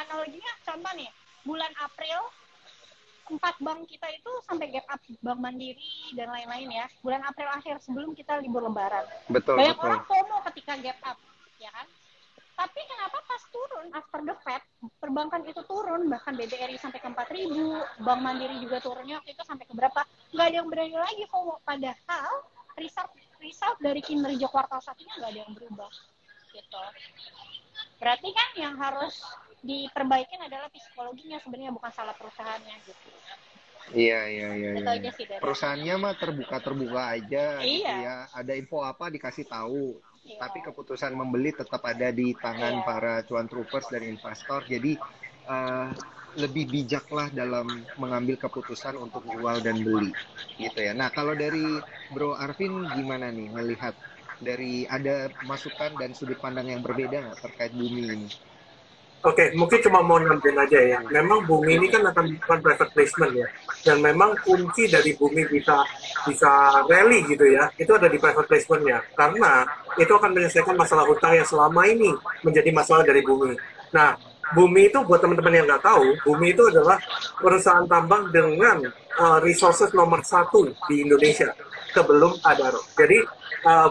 analoginya contoh nih, bulan April 4 bank kita itu sampai gap up, Bank Mandiri dan lain-lain ya. Bulan April akhir sebelum kita libur lebaran. Betul. Banyak orang FOMO ketika gap up, ya kan? Tapi kenapa pas turun after the Fed, perbankan itu turun, bahkan BBRI sampai ke 4.000, Bank Mandiri juga turunnya waktu itu sampai ke berapa? Nggak ada yang berani lagi FOMO. Padahal result dari kinerja kuartal satunya nggak ada yang berubah. Gitu. Berarti kan yang harus diperbaikin adalah psikologinya sebenarnya, bukan salah perusahaannya gitu. Iya. Itu aja sih dari Perusahaannya mah terbuka aja gitu Iya. ya. Ada info apa dikasih tahu. Iya. Tapi keputusan membeli tetap ada di tangan para cuan troopers dan investor. Jadi lebih bijaklah dalam mengambil keputusan untuk jual dan beli gitu ya. Nah, kalau dari Bro Arvin gimana nih melihat dari ada masukan dan sudut pandang yang berbeda nggak terkait bumi ini? Oke, mungkin cuma mau nambahin aja ya. Memang bumi ini kan akan bukan private placement ya. Dan memang kunci dari bumi bisa rally gitu ya, itu ada di private placement-nya. Karena itu akan menyelesaikan masalah hutang yang selama ini menjadi masalah dari bumi. Nah, bumi itu buat teman-teman yang nggak tahu, bumi itu adalah perusahaan tambang dengan resources nomor 1 di Indonesia sebelum Adaro. Jadi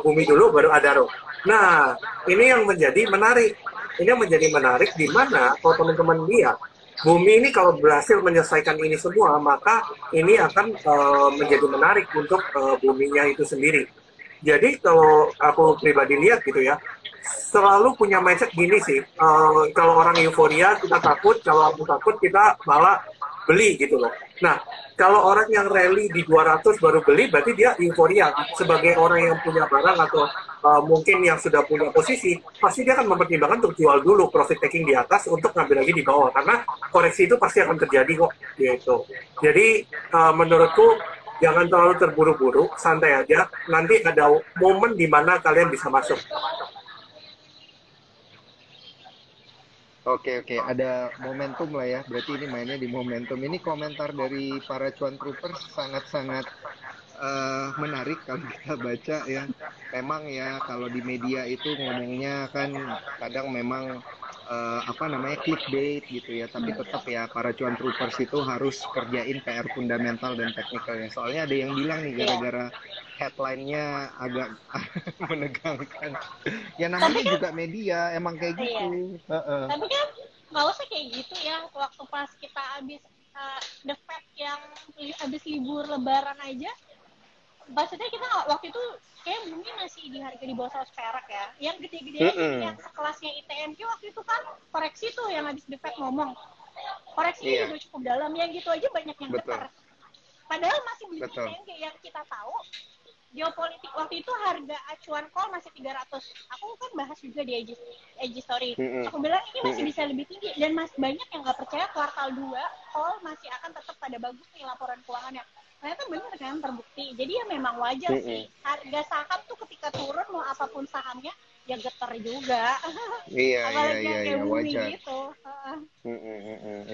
bumi dulu baru Adaro. Nah, ini yang menjadi menarik. Ini yang menjadi menarik di mana kalau teman-teman lihat bumi ini kalau berhasil menyelesaikan ini semua, maka ini akan menjadi menarik untuk buminya itu sendiri. Jadi kalau aku pribadi lihat gitu ya, selalu punya mindset gini sih, kalau orang euforia kita takut, kalau aku takut kita malah beli gitu loh. Nah, kalau orang yang rally di 200 baru beli, berarti dia euforia. Sebagai orang yang punya barang atau mungkin yang sudah punya posisi, pasti dia akan mempertimbangkan untuk jual dulu, profit taking di atas untuk ngambil lagi di bawah. Karena koreksi itu pasti akan terjadi kok. Gitu. Jadi, menurutku, jangan terlalu terburu-buru, santai aja. Nanti ada momen di mana kalian bisa masuk. Oke, ada momentum lah ya. Berarti ini mainnya di momentum. Ini komentar dari para cuan troopers sangat-sangat menarik kalau kita baca ya. Memang ya kalau di media itu ngomongnya kan kadang memang clickbait gitu ya. Tapi tetap ya para cuan troopers itu harus kerjain PR fundamental dan teknikalnya. Soalnya ada yang bilang nih gara-gara headline-nya agak menegangkan. Ya namanya kan, juga media, emang kayak gitu. Tapi kan nggak usah kayak gitu ya. Waktu pas kita habis the Fed yang habis libur lebaran aja, maksudnya kita waktu itu kayak bumi masih di harga di bawah 100 perak ya. Yang gede-gede yang sekelasnya ITMQ waktu itu kan koreksi tuh yang habis the Fed ngomong. Koreksinya juga cukup dalam, yang gitu aja banyak yang getar. Padahal masih beli ITMQ yang kita tahu geopolitik waktu itu harga acuan call masih 300. Aku kan bahas juga di IG story. Aku bilang ini masih bisa lebih tinggi dan masih banyak yang nggak percaya kuartal 2 call masih akan tetap pada bagus nih laporan keuangannya. Ternyata benar kan terbukti. Jadi ya memang wajar sih harga saham tuh ketika turun mau apapun sahamnya ya getar juga. Iya, wajar. Gitu.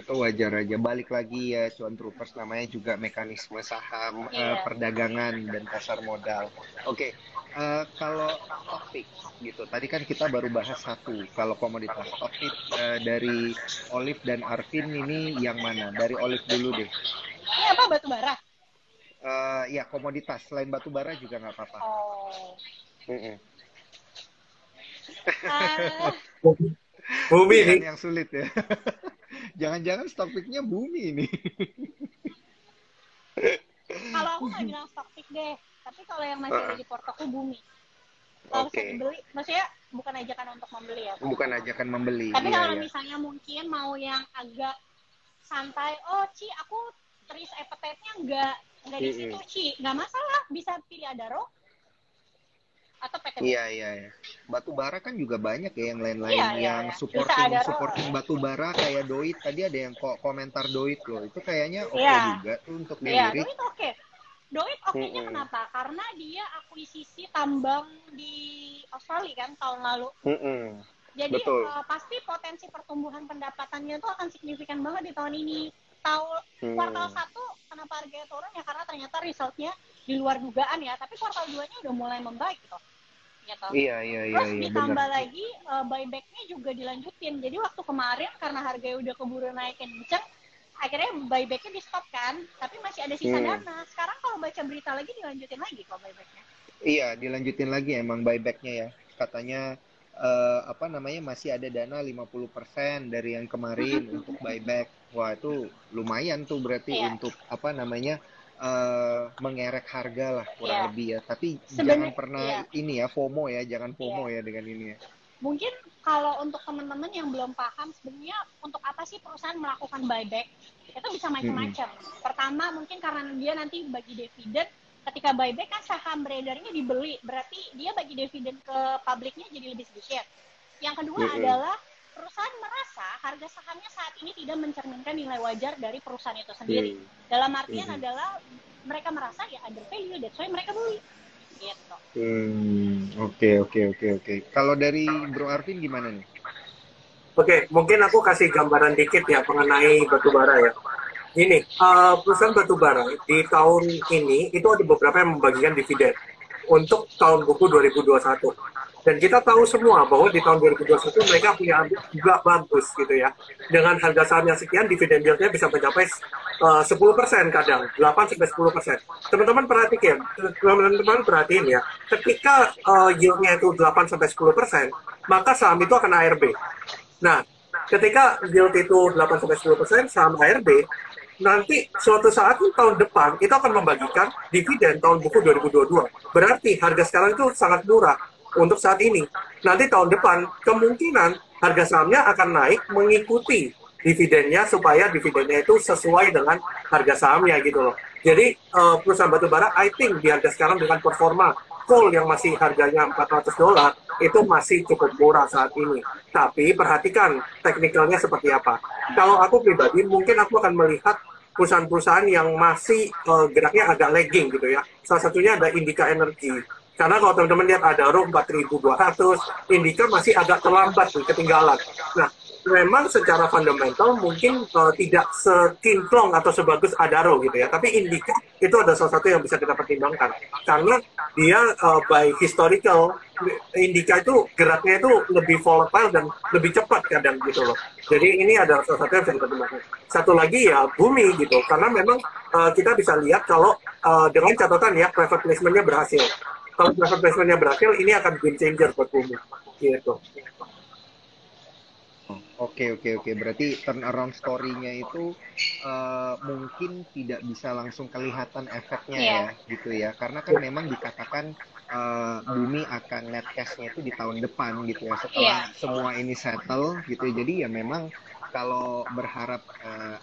Itu wajar aja. Balik lagi ya, cuan troopers namanya juga mekanisme saham, perdagangan dan pasar modal. Oke, kalau topik gitu. Tadi kan kita baru bahas satu. Kalau komoditas topik dari Olive dan Arvin ini yang mana? Dari Olive dulu deh. Ini apa, batu bara? Ya komoditas selain batu bara juga nggak apa-apa. Bumi ini yang sulit ya. Jangan-jangan topiknya bumi ini. Kalau aku nggak bilang stock pick deh, tapi kalau yang masih ada di portoku bumi. Kalau bisa dibeli, maksudnya bukan ajakan untuk membeli ya. Bukan ajakan membeli. Tapi kalau misalnya mungkin mau yang agak santai, Ci aku risk appetite-nya nggak di situ Ci, nggak masalah, bisa pilih Adaro atau PT Iya, iya, iya. Batu bara kan juga banyak ya yang lain-lain Iya, iya, yang iya. Bisa supporting ada supporting batu bara kayak Doit tadi ada yang kok komentar Doit loh. Itu kayaknya oke Iya, juga tuh untuk iya, dilirik. Doit oke. Doit oke-nya Mm-mm. kenapa? Karena dia akuisisi tambang di Australia kan tahun lalu. Mm-mm. Jadi Betul. pasti potensi pertumbuhan pendapatannya itu akan signifikan banget di tahun ini. Kuartal Hmm. 1 kenapa harganya turun ya karena ternyata resultnya di luar dugaan ya, tapi kuartal 2-nya udah mulai membaik gitu. Iya, iya, iya, Terus iya, bener. ditambah lagi buyback-nya juga dilanjutin. Jadi waktu kemarin karena harganya udah keburu naik kenceng, akhirnya buyback-nya di stop kan, tapi masih ada sisa Hmm. dana. Sekarang kalau baca berita lagi dilanjutin lagi kok buyback-nya. Iya, dilanjutin lagi emang buybacknya ya. Katanya apa namanya masih ada dana 50% dari yang kemarin untuk buyback. Wah, itu lumayan tuh berarti Iya, untuk apa namanya mengerek harga lah kurang iya. lebih ya. Tapi jangan Sebenarnya, pernah iya, ini ya FOMO ya, jangan iya. FOMO ya dengan ini ya. Mungkin kalau untuk teman-teman yang belum paham sebenarnya untuk apa sih perusahaan melakukan buyback, itu bisa Mm-mm. macam-macam. Pertama mungkin karena dia nanti bagi dividen, ketika buyback kan saham beredarnya dibeli, berarti dia bagi dividen ke publiknya jadi lebih sedikit. Yang kedua Mm-mm. adalah perusahaan merasa harga sahamnya saat ini tidak mencerminkan nilai wajar dari perusahaan itu sendiri. Mm. Dalam artian Mm-mm. adalah mereka merasa ya under value, that's why mereka beli. Gitu. Oke, oke, oke, oke. Kalau dari Bro Arvin gimana nih? Oke, mungkin aku kasih gambaran dikit ya mengenai batu bara ya. Gini, perusahaan batu bara di tahun ini itu ada beberapa yang membagikan dividen untuk tahun buku 2021. Dan kita tahu semua bahwa di tahun 2021 mereka punya ambisi juga bagus gitu ya. Dengan harga saham yang sekian, dividen yieldnya bisa mencapai 10% kadang, 8-10%. Teman-teman perhatikan, teman-teman perhatiin ya, ketika yieldnya itu 8-10%, maka saham itu akan ARB. Nah, ketika yield itu 8-10%, saham ARB, nanti suatu saat tahun depan itu akan membagikan dividen tahun buku 2022. Berarti harga sekarang itu sangat murah untuk saat ini. Nanti tahun depan kemungkinan harga sahamnya akan naik mengikuti dividennya supaya dividennya itu sesuai dengan harga sahamnya gitu loh. Jadi perusahaan batubara, I think di harga sekarang dengan performa coal yang masih harganya $400 itu masih cukup murah saat ini. Tapi perhatikan teknikalnya seperti apa. Kalau aku pribadi mungkin aku akan melihat perusahaan-perusahaan yang masih geraknya agak lagging gitu ya. Salah satunya ada Indika Energy. Karena kalau teman-teman lihat ada RUH 4.200, Indika masih agak terlambat nih, ketinggalan. Nah, memang secara fundamental mungkin tidak sekinclong atau sebagus Adaro gitu ya. Tapi Indika itu ada salah satu yang bisa kita pertimbangkan. Karena dia by historical, Indika itu geraknya itu lebih volatile dan lebih cepat kadang gitu loh. Jadi ini adalah salah satu yang bisa kita pertimbangkan. Satu lagi ya Bumi gitu. Karena memang kita bisa lihat kalau dengan catatan ya private placement-nya berhasil. Kalau private placement-nya berhasil, ini akan game changer buat Bumi. Gitu. Oke, oke, oke. Berarti turnaround story-nya itu mungkin tidak bisa langsung kelihatan efeknya ya, Iya. gitu ya. Karena kan memang dikatakan bumi akan net cash-nya itu di tahun depan gitu ya, setelah Iya. semua ini settle gitu ya. Jadi ya memang kalau berharap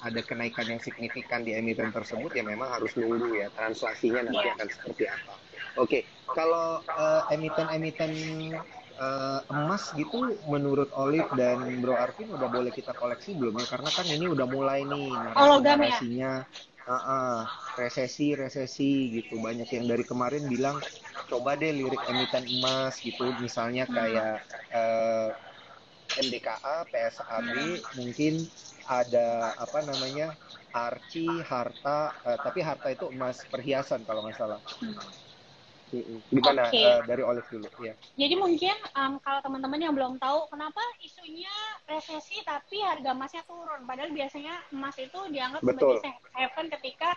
ada kenaikan yang signifikan di emiten tersebut ya memang harus nunggu ya translasinya nanti Iya. akan seperti apa. Oke, kalau emiten-emiten emas gitu menurut Olive dan Bro Arvin udah boleh kita koleksi belum ya? Karena kan ini udah mulai nih Hologram ya. narasi-narasinya resesi gitu. Banyak yang dari kemarin bilang coba deh lirik emiten emas gitu, misalnya kayak MDKA, PSAB, mungkin ada apa namanya Arci, Harta, tapi Harta itu emas perhiasan kalau nggak salah. Gimana Oke. dari Olive dulu ya? Jadi mungkin kalau teman-teman yang belum tahu kenapa isunya resesi tapi harga emasnya turun. Padahal biasanya emas itu dianggap sebagai Betul. safe haven ketika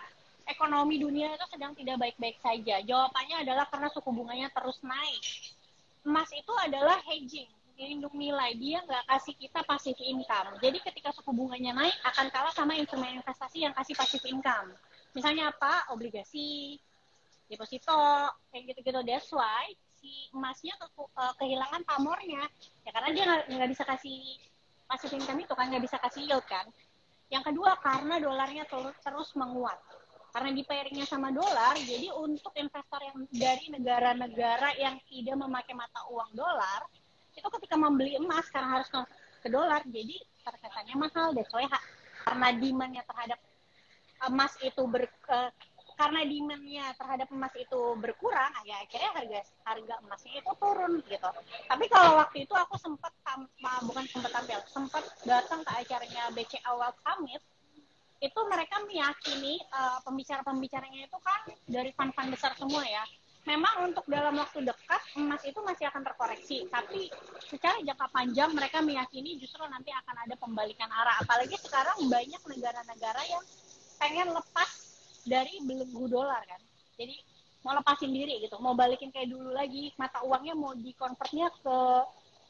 ekonomi dunia itu sedang tidak baik-baik saja. Jawabannya adalah karena suku bunganya terus naik. Emas itu adalah hedging, lindung nilai. Dia nggak kasih kita passive income. Jadi ketika suku bunganya naik akan kalah sama instrumen investasi yang kasih passive income. Misalnya apa? Obligasi, deposito, kayak gitu-gitu. That's why si emasnya kehilangan pamornya. Ya karena dia nggak bisa kasih passive income itu kan, nggak bisa kasih yield kan. Yang kedua karena dolarnya terus menguat. karena di pairingnya sama dolar, jadi untuk investor yang dari negara-negara yang tidak memakai mata uang dolar, itu ketika membeli emas karena harus ke dolar, jadi terkesannya mahal. That's why karena demand-nya terhadap emas itu karena demand-nya terhadap emas itu berkurang, ya akhirnya harga emasnya itu turun gitu. Tapi kalau waktu itu aku sempat datang ke acaranya BCA World Summit, itu mereka meyakini pembicara-pembicaranya itu kan dari fund-fund besar semua ya. Memang untuk dalam waktu dekat emas itu masih akan terkoreksi, tapi secara jangka panjang mereka meyakini justru nanti akan ada pembalikan arah. Apalagi sekarang banyak negara-negara yang pengen lepas dari belenggu dolar kan. Jadi mau lepasin diri gitu, mau balikin kayak dulu lagi, mata uangnya mau dikonvertnya ke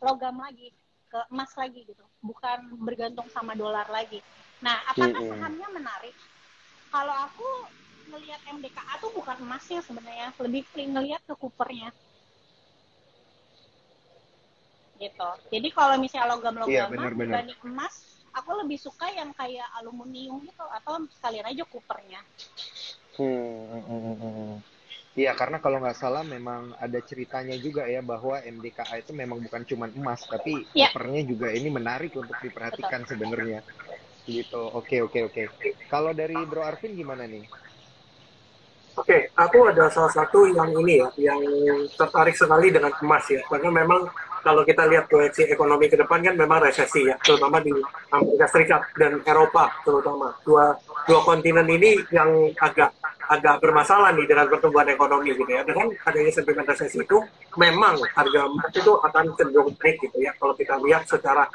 logam lagi, ke emas lagi gitu, bukan bergantung sama dolar lagi. Nah, apakah sahamnya menarik? Kalau aku ngelihat MDKA tuh bukan emasnya sebenarnya, lebih ngelihat ke kupernya. Gitu. Jadi kalau misalnya logam-logaman dibanding emas, aku lebih suka yang kayak aluminium gitu, atau sekalian aja kupernya. Iya, karena kalau nggak salah memang ada ceritanya juga ya bahwa MDKA itu memang bukan cuma emas, tapi kopernya juga ini menarik untuk diperhatikan sebenarnya. Gitu. Oke. Kalau dari Bro Arvin gimana nih? Oke, aku ada salah satu yang ini ya, yang tertarik sekali dengan emas ya, karena memang kalau kita lihat proyeksi ekonomi ke depan kan memang resesi ya, terutama di Amerika Serikat dan Eropa terutama. Dua kontinen ini yang agak bermasalah nih dengan pertumbuhan ekonomi gitu ya. Dengan adanya sentimen resesi itu, memang harga emas itu akan cenderung naik gitu ya, kalau kita lihat secara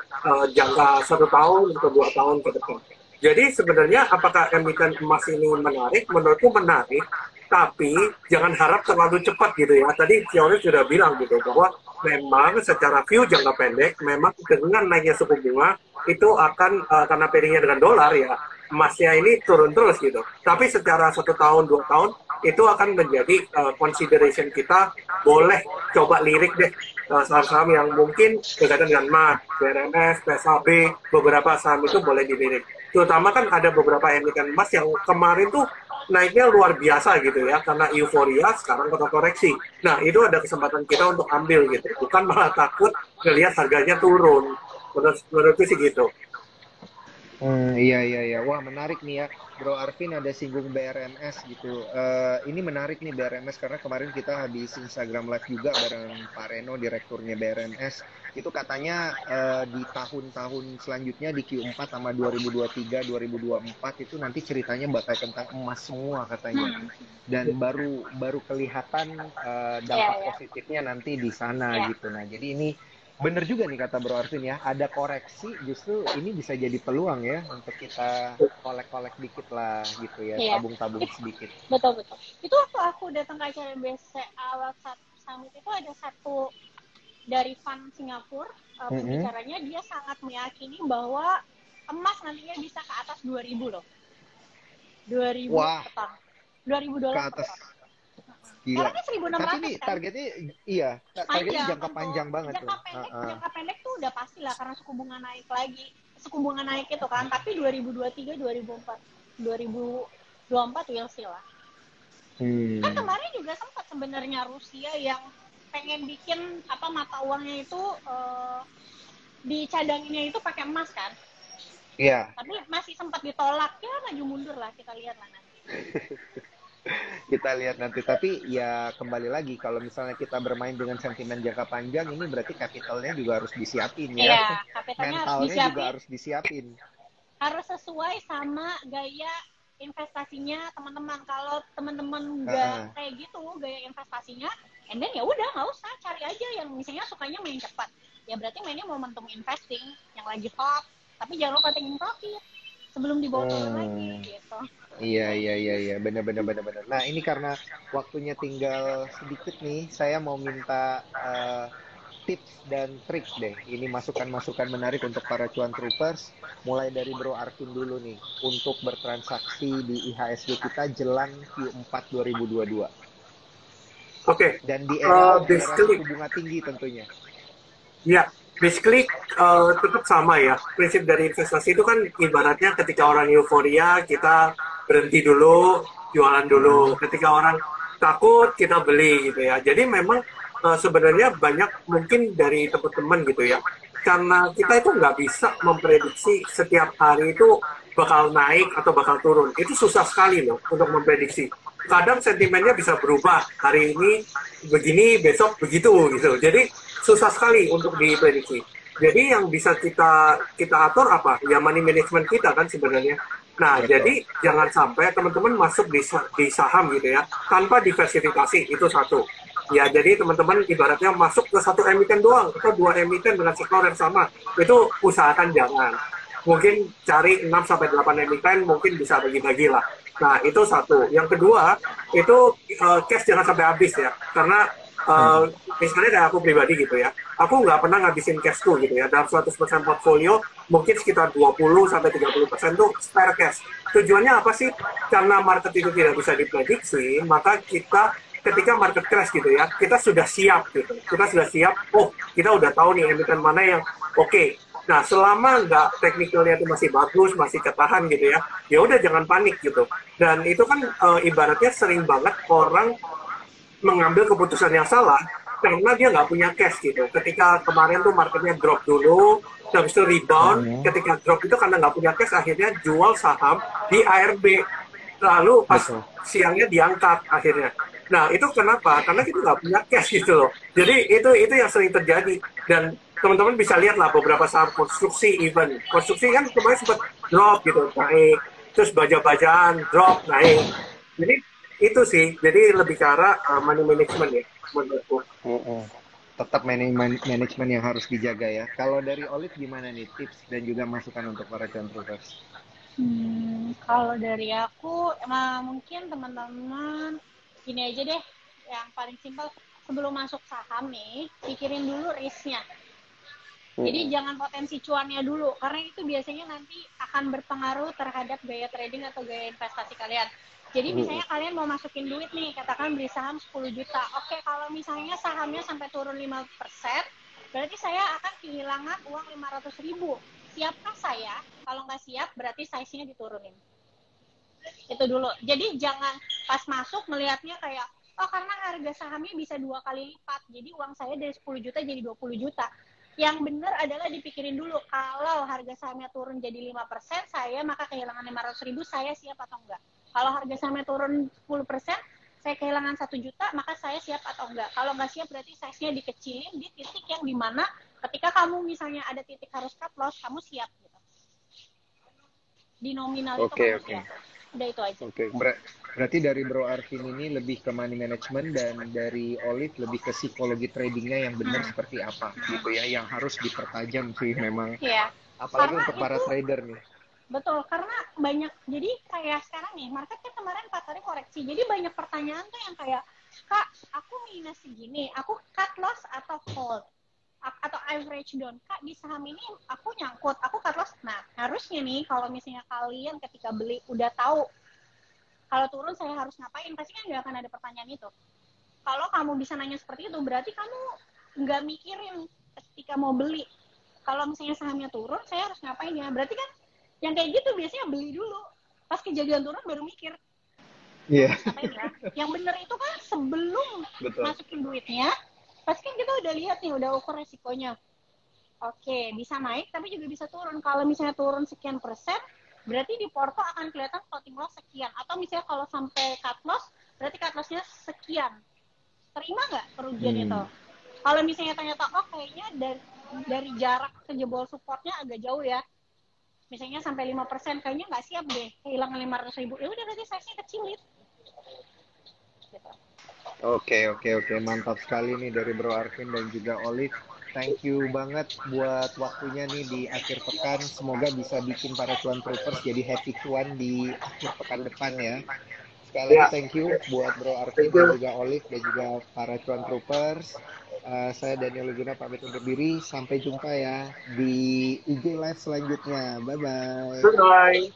jangka 1 tahun atau 2 tahun ke depan. Jadi sebenarnya apakah emiten emas ini menarik? Menurutku menarik, tapi jangan harap terlalu cepat gitu ya. Tadi Fioret sudah bilang gitu bahwa memang secara view jangka pendek, memang dengan naiknya suku bunga itu akan karena pairingnya dengan dolar ya, emasnya ini turun terus gitu. Tapi secara 1 tahun 2 tahun itu akan menjadi consideration kita, boleh coba lirik deh saham-saham yang mungkin berkaitan dengan emas, BRMS, PSAB, beberapa saham itu boleh dilirik. Terutama kan ada beberapa emiten emas yang kemarin tuh naiknya luar biasa gitu ya, karena euforia, sekarang kena koreksi. Nah, itu ada kesempatan kita untuk ambil gitu, bukan malah takut ngelihat harganya turun. Menurutku sih gitu. Iya. Wah, menarik nih ya. Bro Arvin ada singgung BRMS gitu. Ini menarik nih BRMS karena kemarin kita habis Instagram Live juga bareng Pak Reno, direkturnya BRMS. Itu katanya di tahun-tahun selanjutnya di Q4 sama 2023, 2024 itu nanti ceritanya bakal tentang emas semua katanya. Dan baru kelihatan dampak positifnya nanti di sana gitu. Nah, jadi ini bener juga nih kata Bro Arvin ya, ada koreksi, justru ini bisa jadi peluang ya untuk kita kolek-kolek dikit lah gitu ya, tabung-tabung sedikit. Betul. Itu waktu aku datang ke acara BCA World Summit itu ada satu dari fund Singapura, pembicaranya dia sangat meyakini bahwa emas nantinya bisa ke atas 2.000 loh. 2.000 Wah, $2.000 ke atas. Gila. Karena 1.600 tapi ini targetnya kan? Targetnya jangka panjang banget jangka pendek tuh udah pasti lah karena suku bunga naik lagi. Suku bunga naik itu kan, tapi 2023, 2024 we'll see lah. Kan kemarin juga sempat sebenarnya Rusia yang pengen bikin mata uangnya itu dicadanginnya itu pakai emas kan. Iya. Tapi masih sempat ditolak, ya maju mundur lah, kita lihat lah nanti. Kita lihat nanti, tapi ya kembali lagi kalau misalnya kita bermain dengan sentimen jangka panjang ini berarti kapitalnya juga harus disiapin ya. Iya, kapitalnya mentalnya juga harus disiapin. Harus sesuai sama gaya investasinya teman-teman. Kalau teman-teman nggak kayak gitu gaya investasinya, and then ya udah nggak usah, cari aja yang misalnya sukanya main cepat. Ya berarti mainnya momentum investing yang lagi top, tapi jangan lupa taking profit sebelum dibawa turun lagi gitu. Iya, benar. Nah, ini karena waktunya tinggal sedikit nih, saya mau minta tips dan trik deh. Ini masukan-masukan menarik untuk para cuan troopers. Mulai dari Bro Arvin dulu nih, untuk bertransaksi di IHSG kita jelang Q4 2022. Oke. Dan di era suku bunga tinggi tentunya. Ya, basically tetap sama ya. Prinsip dari investasi itu kan ibaratnya ketika orang euforia, kita berhenti dulu, jualan dulu. Ketika orang takut, kita beli gitu ya. Jadi memang sebenarnya banyak mungkin dari teman-teman gitu ya. Karena kita itu nggak bisa memprediksi setiap hari itu bakal naik atau bakal turun. Itu susah sekali loh untuk memprediksi. Kadang sentimennya bisa berubah. Hari ini begini, besok begitu gitu. Jadi susah sekali untuk diprediksi. Jadi yang bisa kita atur apa? Ya money management kita kan sebenarnya. Nah, Betul. jadi jangan sampai teman-teman masuk di saham gitu ya, tanpa diversifikasi, itu satu. Ya, jadi teman-teman ibaratnya masuk ke satu emiten doang, atau dua emiten dengan sektor yang sama, itu usahakan jangan. Mungkin cari 6-8 emiten, mungkin bisa bagi-bagi lah. Nah, itu satu. Yang kedua, itu cash jangan sampai habis ya, karena Hmm. misalnya kayak aku pribadi gitu ya, aku nggak pernah ngabisin cashku gitu ya. Dalam 100% portfolio, mungkin sekitar 20-30% tuh spare cash. Tujuannya apa sih? Karena market itu tidak bisa diprediksi, maka kita ketika market crash gitu ya, kita sudah siap gitu. Kita sudah siap, oh kita udah tahu nih emiten mana yang oke. Nah, selama nggak teknikalnya itu masih bagus, masih ketahan gitu ya udah jangan panik gitu. Dan itu kan ibaratnya sering banget orang mengambil keputusan yang salah karena dia nggak punya cash gitu. Ketika kemarin tuh marketnya drop dulu, habis itu rebound. Hmm. Ketika drop itu karena nggak punya cash, akhirnya jual saham di ARB. Lalu pas Betul. siangnya diangkat akhirnya. Nah itu kenapa? Karena kita nggak punya cash gitu loh. Jadi itu yang sering terjadi. Dan teman-teman bisa lihat lah beberapa saham konstruksi event. Konstruksi kan kemarin sempat drop gitu, naik. Terus baja-bajaan drop, naik. Jadi itu sih, jadi lebih ke arah money management ya menurutku. Mm-mm. Tetap manajemen yang harus dijaga ya. Kalau dari Olive gimana nih tips dan juga masukan untuk para controllers? Kalau dari aku, emang mungkin teman-teman gini aja deh, yang paling simpel sebelum masuk saham nih, pikirin dulu risknya. Jadi jangan potensi cuannya dulu, karena itu biasanya nanti akan berpengaruh terhadap gaya trading atau gaya investasi kalian. Jadi misalnya kalian mau masukin duit nih, katakan beli saham 10 juta. Oke, kalau misalnya sahamnya sampai turun 5%, berarti saya akan kehilangan uang 500.000. Siapkah saya? Kalau nggak siap, berarti size-nya diturunin. Itu dulu. Jadi jangan pas masuk melihatnya kayak, oh karena harga sahamnya bisa 2 kali lipat, jadi uang saya dari 10 juta jadi 20 juta. Yang benar adalah dipikirin dulu, kalau harga sahamnya turun jadi 5%, saya maka kehilangan 500.000, saya siap atau enggak. Kalau harga sahamnya turun 10%, saya kehilangan 1 juta, maka saya siap atau enggak. Kalau nggak siap, berarti size-nya dikecilin di titik yang dimana ketika kamu misalnya ada titik harus cut loss, kamu siap gitu. Di nominal itu Oke, kamu oke. siap. Udah itu aja. Oke, berarti dari Bro Arvin ini lebih ke money management dan dari Olive lebih ke psikologi tradingnya yang benar seperti apa gitu ya, yang harus dipertajam sih memang, Iya. apalagi Karena untuk para itu trader nih. betul, karena banyak, jadi kayak sekarang nih, market kan kemarin 4 hari koreksi, jadi banyak pertanyaan tuh yang kayak, Kak, aku minus segini, aku cut loss atau hold? Atau average down, Kak, di saham ini aku nyangkut, aku cut loss. Nah, harusnya nih, kalau misalnya kalian ketika beli udah tahu, kalau turun saya harus ngapain, pasti kan nggak akan ada pertanyaan itu. Kalau kamu bisa nanya seperti itu, berarti kamu nggak mikirin ketika mau beli. Kalau misalnya sahamnya turun, saya harus ngapain ya? Berarti kan yang kayak gitu biasanya beli dulu. Pas kejadian turun baru mikir, Iya. harus ngapain ya? Yang bener itu kan sebelum Betul. masukin duitnya, pasti kan kita udah lihat nih, udah ukur resikonya. Oke, bisa naik tapi juga bisa turun. Kalau misalnya turun sekian persen, berarti di porto akan kelihatan floating loss sekian. Atau misalnya kalau sampai cut loss, berarti cut loss-nya sekian. Terima nggak kerugian itu? Kalau misalnya ternyata, oh kayaknya dari jarak ke jebol supportnya agak jauh ya, misalnya sampai 5%, kayaknya nggak siap deh, kehilangan 500.000, ya udah berarti size-nya kecilin. Gitu. Oke, mantap sekali nih dari Bro Arvin dan juga Olive. Thank you banget buat waktunya nih di akhir pekan. Semoga bisa bikin para cuan troopers jadi happy cuan di akhir pekan depan ya. Sekali lagi Ya, thank you buat Bro Arvin thank dan you. juga Olive dan juga para cuan troopers. Saya Daniel Luguna pamit undur diri. Sampai jumpa ya di IG Live selanjutnya. Bye-bye. Goodbye.